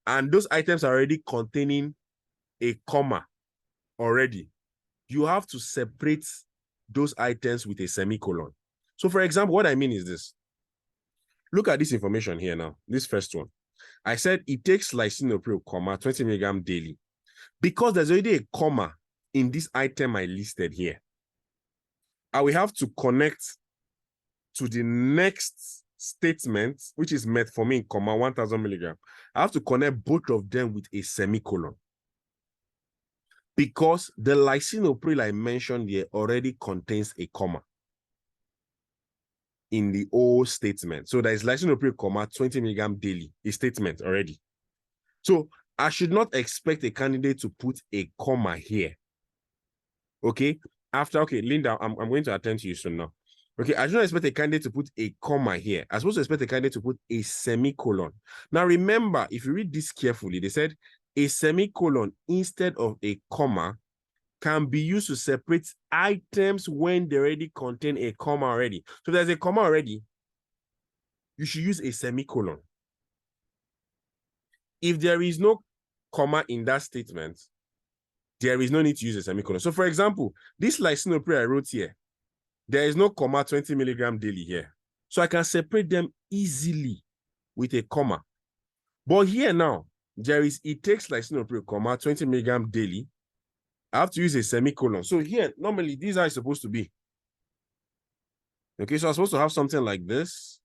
and those items are already containing a comma already, you have to separate those items with a semicolon. So for example, what I mean is this. Look at this information here now, this first one. I said it takes lisinopril, comma, 20 milligram daily. Because there's already a comma in this item I listed here, I will have to connect to the next statement, which is metformin, comma, 1000 milligram. I have to connect both of them with a semicolon. Because the lisinopril I mentioned here already contains a comma in the old statement. So there is lisinopril, comma, 20 milligram daily, a statement already. So I should not expect a candidate to put a comma here. Okay? Okay, Linda, I'm going to attend to you soon now. Okay, I do not expect a candidate to put a comma here. I'm supposed to expect a candidate to put a semicolon. Now remember, if you read this carefully, they said a semicolon instead of a comma can be used to separate items when they already contain a comma already. So there's a comma already. You should use a semicolon. If there is no comma in that statement, there is no need to use a semicolon. So for example, this lisinopril I wrote here, there is no comma 20 milligram daily here. So I can separate them easily with a comma. But here now, it takes lisinopril, comma, 20 milligram daily. I have to use a semicolon. So here, normally, these are supposed to be. Okay, so I'm supposed to have something like this.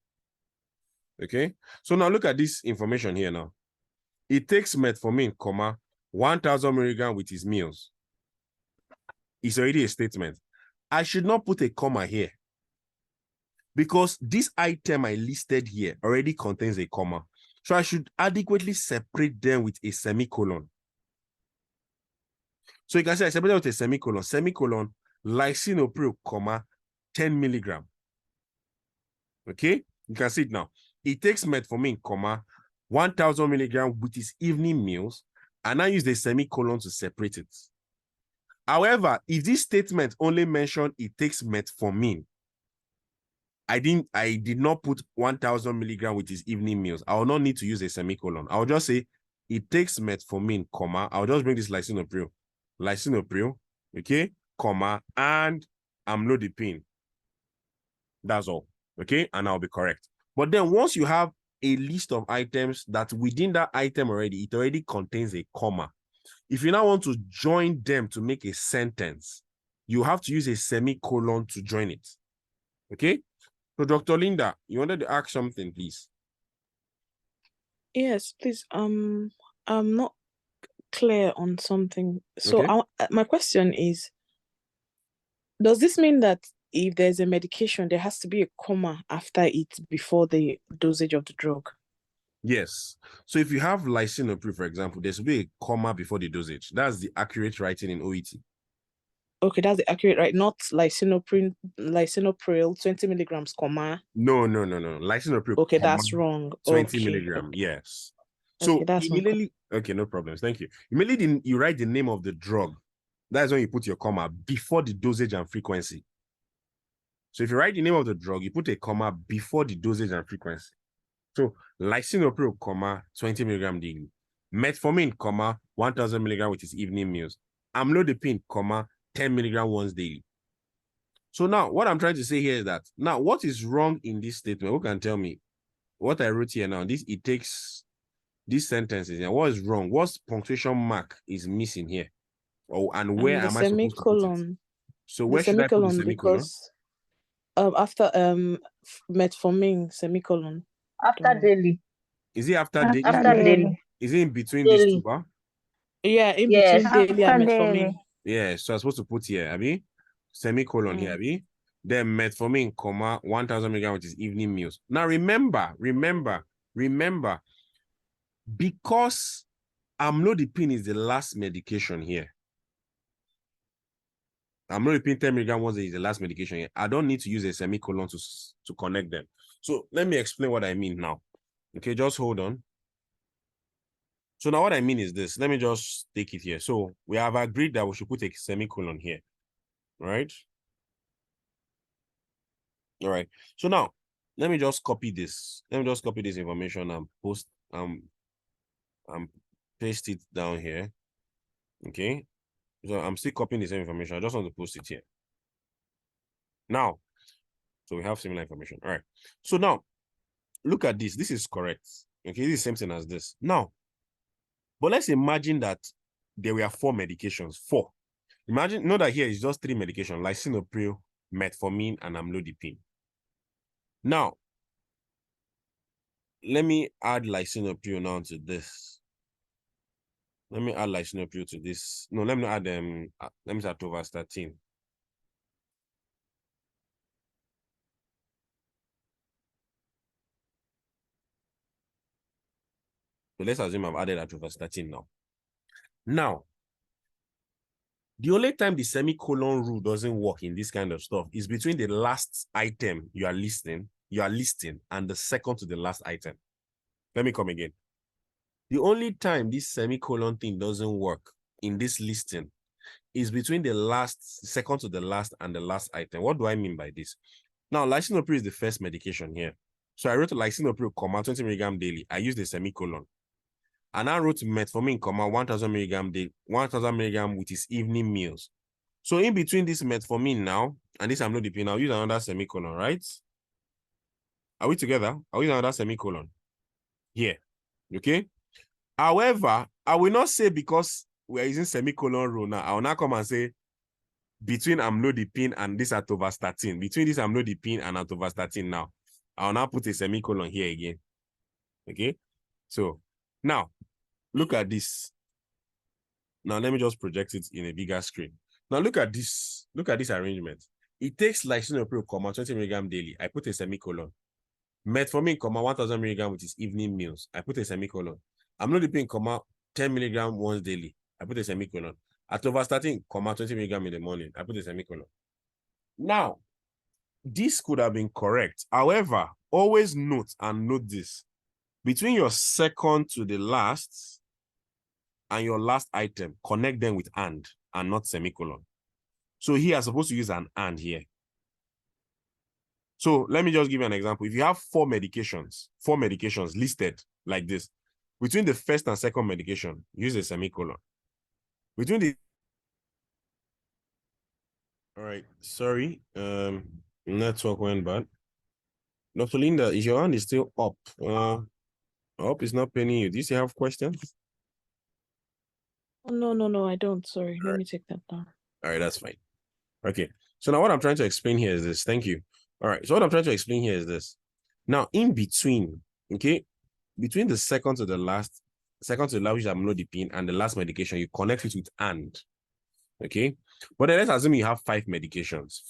Okay, so now look at this information here now. It takes metformin, comma, 1,000 milligram with his meals. It's already a statement. I should not put a comma here because this item I listed here already contains a comma. So I should adequately separate them with a semicolon. So you can say I separate them with a semicolon. Semicolon, lisinopril, comma, 10 milligram. Okay, you can see it now. It takes metformin, comma, 1,000 milligram with his evening meals, and I use the semicolon to separate it. However, if this statement only mentioned it takes metformin, I did not put 1,000 milligram with his evening meals. I will not need to use a semicolon. I'll just say it takes metformin, comma. I'll just bring this lisinopril, okay, comma, and amlodipine. That's all, okay, and I'll be correct. But then once you have a list of items that within that item already, it already contains a comma. If you now want to join them to make a sentence, you have to use a semicolon to join it. Okay? So Dr. Linda, you wanted to ask something, please. Yes, please. I'm not clear on something. So Okay. my question is, does this mean that if there's a medication, there has to be a comma after it before the dosage of the drug? Yes. So if you have lisinopril, for example, there should be a comma before the dosage. That's the accurate writing in OET. Okay, that's the accurate, right? Not lisinopril 20 milligrams, comma. No. Lisinopril, Okay, comma, that's wrong. 20 Okay. milligram. Yes. So Okay, that's not immediately, okay, no problems. Thank you. Immediately you write the name of the drug. That's when you put your comma before the dosage and frequency. So if you write the name of the drug, you put a comma before the dosage and frequency. So lisinopril, comma, 20 milligram daily. Metformin, comma, 1,000 milligram with his evening meals. Amlodipine, comma, 10 milligram once daily. So now what I'm trying to say here is that now what is wrong in this statement? Who can tell me what I wrote here now? It takes these sentences here. What is wrong? What's punctuation mark is missing here? Oh, and where the am I supposed to put it? semicolon. So The where should I put the semicolon, semicolon? because after metformin, semicolon. After daily. Is it after After After daily. is it in between these two? Daily. Huh? Yeah, in Yes. between daily and After metformin. daily. Yeah, so I'm supposed to put here, Abby, semicolon here, Abby. Then metformin, comma, 1,000 milligram with his evening meals. Now remember, because amlodipine is the last medication here. Amlodipine 10 milligram was the last medication here. I don't need to use a semicolon to connect them. So let me explain what I mean now. Okay, just hold on. So now what I mean is this. Let me just take it here. So we have agreed that we should put a semicolon here, right? All right. So now let me just copy this. Let me just copy this information and paste it down here. Okay. So I'm still copying the same information. I just want to post it here. Now, so we have similar information. All right. So now look at this. This is correct. Okay, this is the same thing as this. Now, but let's imagine that there were 4 medications. 4. Imagine, know that here is just 3 medications: lisinopril, metformin, and amlodipine. Now, let me add lisinopril now to this. Let me add lisinopril to this. No, let me add let me start atorvastatin. So let's assume I've added atorvastatin now. Now, the only time the semicolon rule doesn't work in this kind of stuff is between the last item you are listing, and the second to the last item. Let me come again. The only time this semicolon thing doesn't work in this listing is between the second to the last and the last item. What do I mean by this? Now, lisinopril is the first medication here. So I wrote lisinopril, comma, 20 milligram daily. I used the semicolon. And I wrote metformin, 1000 milligram day, 1000 milligram with his evening meals. So in between this metformin now and this amlodipine, I'll use another semicolon, right? Are we together? I'll use another semicolon here. Okay. However, I will not say because we're using semicolon rule now, I will not come and say between amlodipine and this atorvastatin, between this amlodipine and atorvastatin now, I will now put a semicolon here again. Okay. So now look at this. Now let me just project it in a bigger screen. Now look at this. Look at this arrangement. It takes lisinopril, 20 milligram daily. I put a semicolon. Metformin, 1000 milligram with his evening meals. I put a semicolon. Amlodipine, 10 milligram once daily. I put a semicolon. Atorvastatin, 20 milligram in the morning. I put a semicolon. Now, this could have been correct. However, always note this. Between your second to the last and your last item, connect them with and not semicolon. So here I'm supposed to use an and here. So let me just give you an example. If you have four medications listed like this, between the first and second medication, use a semicolon. Between the all right, sorry, network went bad. Dr. Linda, is your hand is still up? I hope it's not paining you. Do you still have questions? Oh, no, I don't. Sorry. Let me take that down. All right, that's fine. Okay. So now what I'm trying to explain here is this. Thank you. All right. So what I'm trying to explain here is this. Now, in between, okay, between the second to the last, which is amlodipine, and the last medication, you connect it with and. Okay. But then let's assume you have five medications.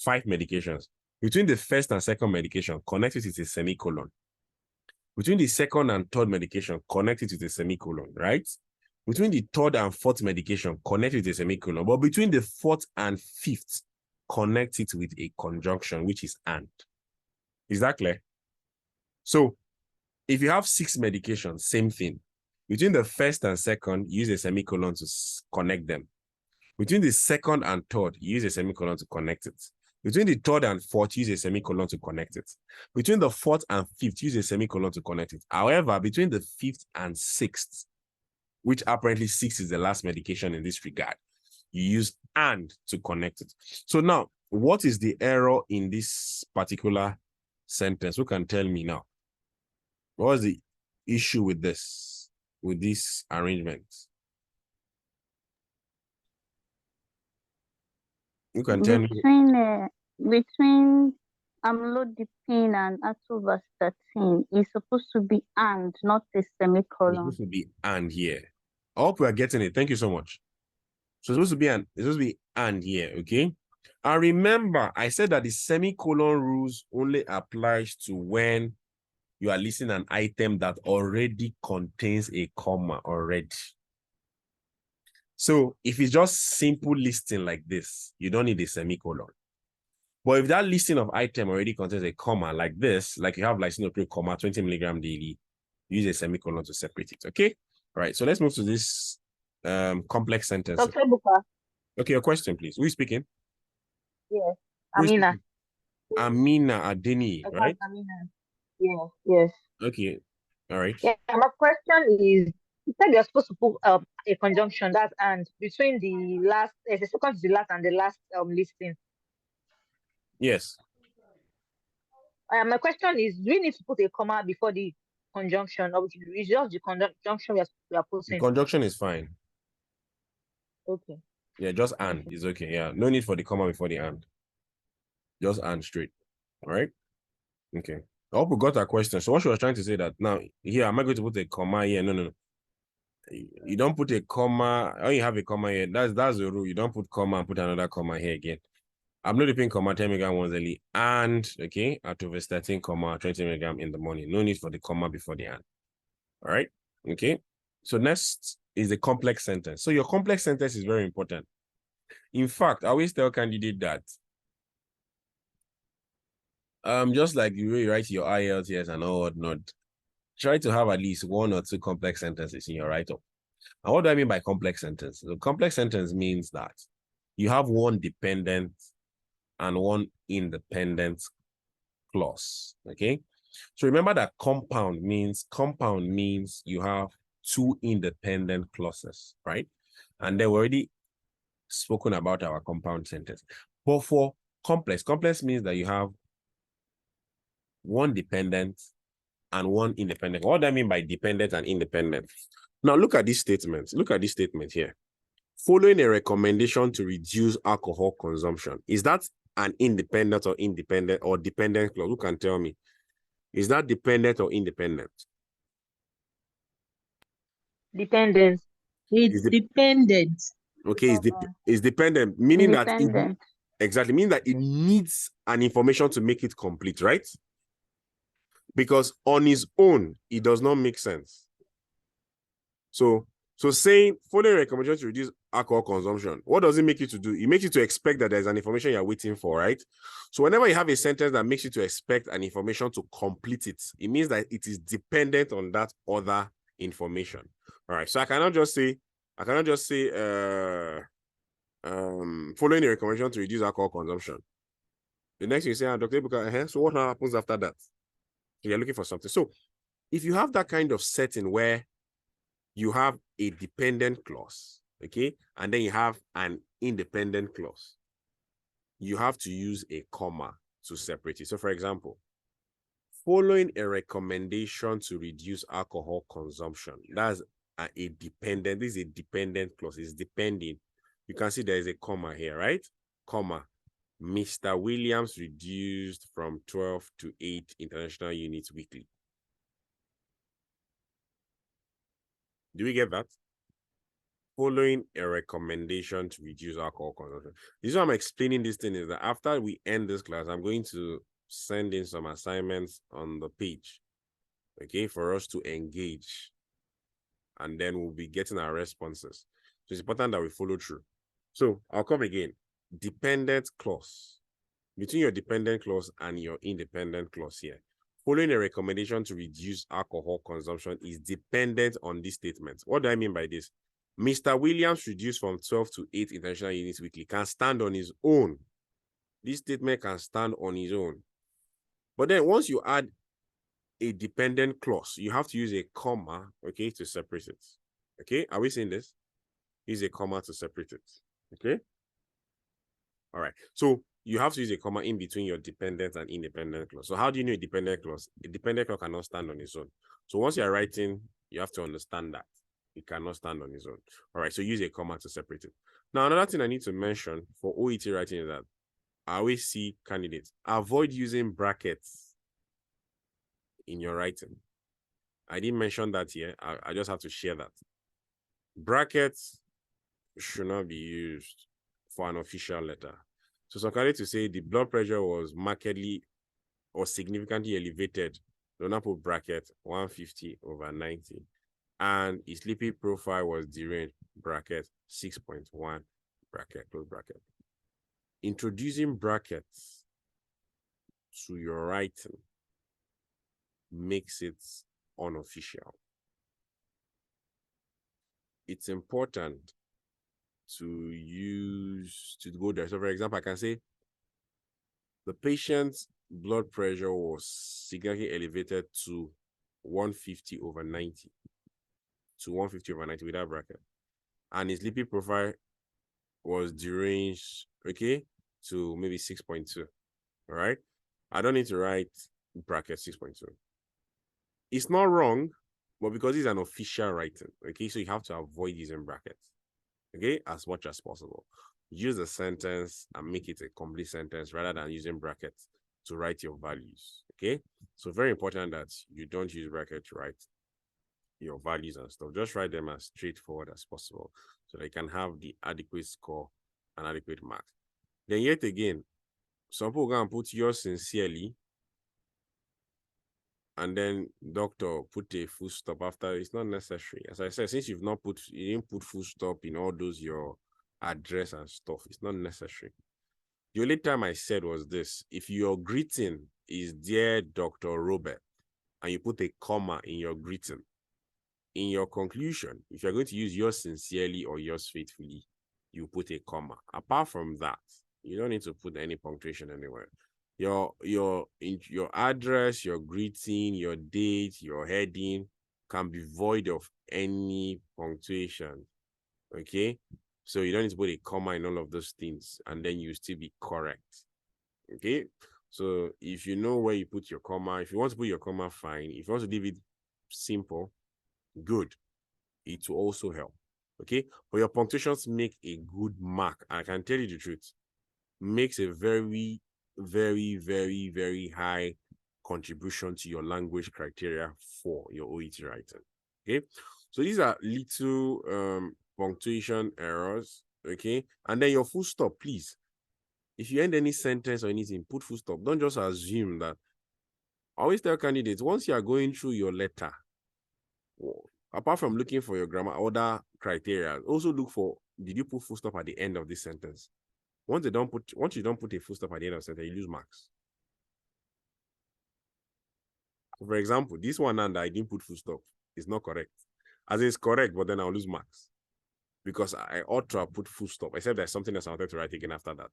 Between the first and second medication, connect it with a semicolon. Between the second and third medication, connect it with a semicolon, right? Between the third and fourth medication, connect it with a semicolon. But between the fourth and fifth, connect it with a conjunction, which is and. Is that clear? So if you have 6 medications, same thing. Between the first and second, use a semicolon to connect them. Between the second and third, use a semicolon to connect it. Between the third and fourth, use a semicolon to connect it. Between the fourth and fifth, use a semicolon to connect it. However, between the fifth and sixth, which apparently 6 is the last medication in this regard, you use and to connect it. So now, what is the error in this particular sentence? Who can tell me now? What was the issue with this arrangement? You can tell me. Between amlodipine and atorvastatin is supposed to be and, not a It's semicolon. supposed to be and here. I hope we are getting it. Thank you so much. So it's supposed to be and here, okay? And remember, I said that the semicolon rules only applies to when you are listing an item that already contains a comma already. So if it's just simple listing like this, you don't need a semicolon. But if that listing of item already contains a comma like this, like you have lisinopril, 20 milligram daily, use a semicolon to separate it, okay? All right, so let's move to this complex sentence. Dr. Buka. Okay, your question, please. Who is speaking? Yes. Who is Amina. speaking? Amina Adeni, right? Amina. Yes. Okay, all right. Yeah, my question is, you said you're supposed to put a conjunction, that's and, between the last, the second to the last and the last listing. Yes. My question is, do we need to put a comma before the conjunction, or is just the conjunction we are The putting? conjunction is fine. Okay. Yeah, just and is okay. Yeah, no need for the comma before the and. Just and straight. All right. Okay. I hope we got that question. So what she was trying to say that now here, am I going to put a comma here? No. You don't put a comma. Oh, you have a comma here. That's the rule. You don't put comma and put another comma here again. I'm not putting comma 10 milligram once daily and okay, atorvastatin, 20 milligram in the morning. No need for the comma before the and. All right. Okay. So next is the complex sentence. So your complex sentence is very important. In fact, I always tell candidate that just like the way you write your IELTS and all whatnot, try to have at least 1 or 2 complex sentences in your write-up. And what do I mean by complex sentence? The complex sentence means that you have one dependent and one independent clause. Okay. So remember that compound means you have two independent clauses, right? And then we already spoken about our compound sentence. But for complex means that you have one dependent and one independent. What do I mean by dependent and independent? Now look at this statement. Look at this statement here. Following a recommendation to reduce alcohol consumption. Is that an independent or dependent clause? Who can tell me? Is that dependent or independent? Dependent. It's dependent. Okay, it's dependent, meaning that Independent. exactly, meaning that it needs an information to make it complete, right? Because on its own, it does not make sense. So saying following recommendation to reduce alcohol consumption, what does it make you to do? It makes you to expect that there's an information you're waiting for, right? So whenever you have a sentence that makes you to expect an information to complete it, it means that it is dependent on that other information. All right. So I cannot just say, following a recommendation to reduce alcohol consumption. The next thing you say, Dr. Ebuka, so what now happens after that? You're looking for something. So if you have that kind of setting where you have a dependent clause, okay, and then you have an independent clause, you have to use a comma to separate it. So for example, following a recommendation to reduce alcohol consumption, that's a dependent, this is a dependent clause, it's depending. You can see there is a comma here, right? Comma. Mr. Williams reduced from 12 to 8 international units weekly. Do we get that? Following a recommendation to reduce alcohol consumption. This is why I'm explaining this thing is that after we end this class, I'm going to send in some assignments on the page, okay, for us to engage. And then we'll be getting our responses. So it's important that we follow through. So I'll come again. Dependent clause. Between your dependent clause and your independent clause here, following a recommendation to reduce alcohol consumption is dependent on this statement. What do I mean by this? Mr. Williams reduced from 12 to 8 international units weekly can stand on his own. This statement can stand on his own. But then once you add a dependent clause, you have to use a comma, okay, to separate it. Okay, are we seeing this? Use a comma to separate it. Okay. All right. So you have to use a comma in between your dependent and independent clause. So how do you know a dependent clause? A dependent clause cannot stand on its own. So once you're writing, you have to understand that it cannot stand on its own. All right. So use a comma to separate it. Now, another thing I need to mention for OET writing is that I always see candidates avoid using brackets in your writing. I didn't mention that here. I just have to share that. Brackets should not be used for an official letter. So some candidates to say the blood pressure was markedly or significantly elevated. Do not put bracket 150/90. And his lipid profile was deranged, bracket 6.1, bracket, close bracket. Introducing brackets to your writing makes it unofficial. It's important to go there. So for example, I can say the patient's blood pressure was significantly elevated to 150/90. To 150/90 without bracket. And his lipid profile was deranged, okay, to maybe 6.2. All right. I don't need to write bracket 6.2. It's not wrong, but because it's an official writing, okay, so you have to avoid using brackets, okay, as much as possible. Use the sentence and make it a complete sentence rather than using brackets to write your values, okay? So very important that you don't use brackets to write your values and stuff. Just write them as straightforward as possible so they can have the adequate score and adequate marks. Then yet again, some people go and put yours sincerely, and then doctor put a full stop after. It's not necessary. As I said, since you didn't put full stop in all those your address and stuff, it's not necessary. The only time I said was this: if your greeting is dear Dr. Robert, and you put a comma in your greeting, in your conclusion, if you're going to use yours sincerely or yours faithfully, you put a comma. Apart from that, you don't need to put any punctuation anywhere. Your address, your greeting, your date, your heading, can be void of any punctuation. Okay, so you don't need to put a comma in all of those things, and then you still be correct. Okay, so if you know where you put your comma, if you want to put your comma, fine. If you want to leave it simple, good. It will also help. Okay, but your punctuations make a good mark. I can tell you the truth, makes a very, very, very, very high contribution to your language criteria for your OET writing. Okay, so these are little punctuation errors. Okay, and then your full stop, please. If you end any sentence or anything, put full stop. Don't just assume that. I always tell candidates, once you are going through your letter, apart from looking for your grammar, other criteria, also look for, did you put full stop at the end of this sentence? Once you don't put a full stop at the end of the sentence, you lose marks. So for example, this one and I didn't put full stop is not correct. As it's correct, but then I'll lose marks because I ought to have put full stop, except there's something else I wanted to write again after that.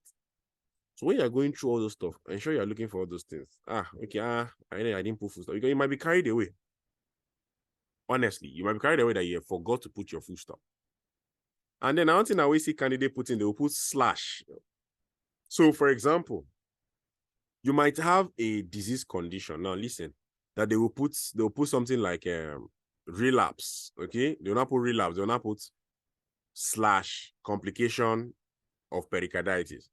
So when you're going through all those stuff, ensure you're looking for all those things. I didn't put full stop. You might be carried away. Honestly, you might be carried away that you forgot to put your full stop. And then another thing I always see candidate put in, they will put slash. So for example, you might have a disease condition. Now listen, that they'll put something like relapse. Okay, they will not put relapse, they will not put slash complication of pericarditis.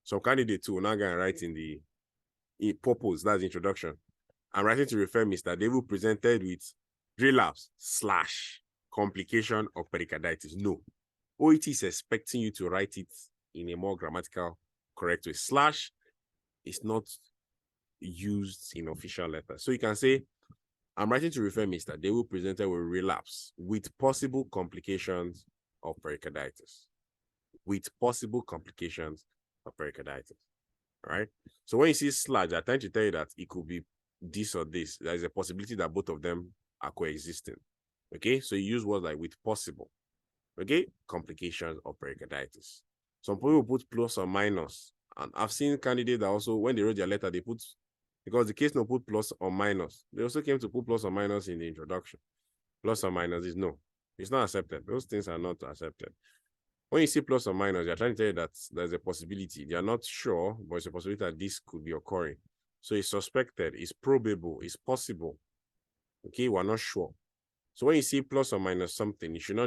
Some candidate too will now go and write in the purpose, that's the introduction. I'm writing to refer Mr. Devil presented with relapse slash complication of pericarditis. No, OET is expecting you to write it in a more grammatical correct way. Slash is not used in official letters. So you can say, I'm writing to refer Mr. Devil presented with relapse with possible complications of pericarditis. With possible complications of pericarditis. All right. So when you see slash, I tend to tell you that it could be this or this. There is a possibility that both of them are coexisting. Okay. So you use words like with possible. Okay. Complications of pericarditis. Some people put plus or minus. And I've seen candidates that also, when they wrote their letter, they put, because the case note put plus or minus. They also came to put plus or minus in the introduction. Plus or minus is no. It's not accepted. Those things are not accepted. When you see plus or minus, they're trying to tell you that there's a possibility. They are not sure, but it's a possibility that this could be occurring. So it's suspected, it's probable, it's possible. Okay, we're not sure. So when you see plus or minus something, you should not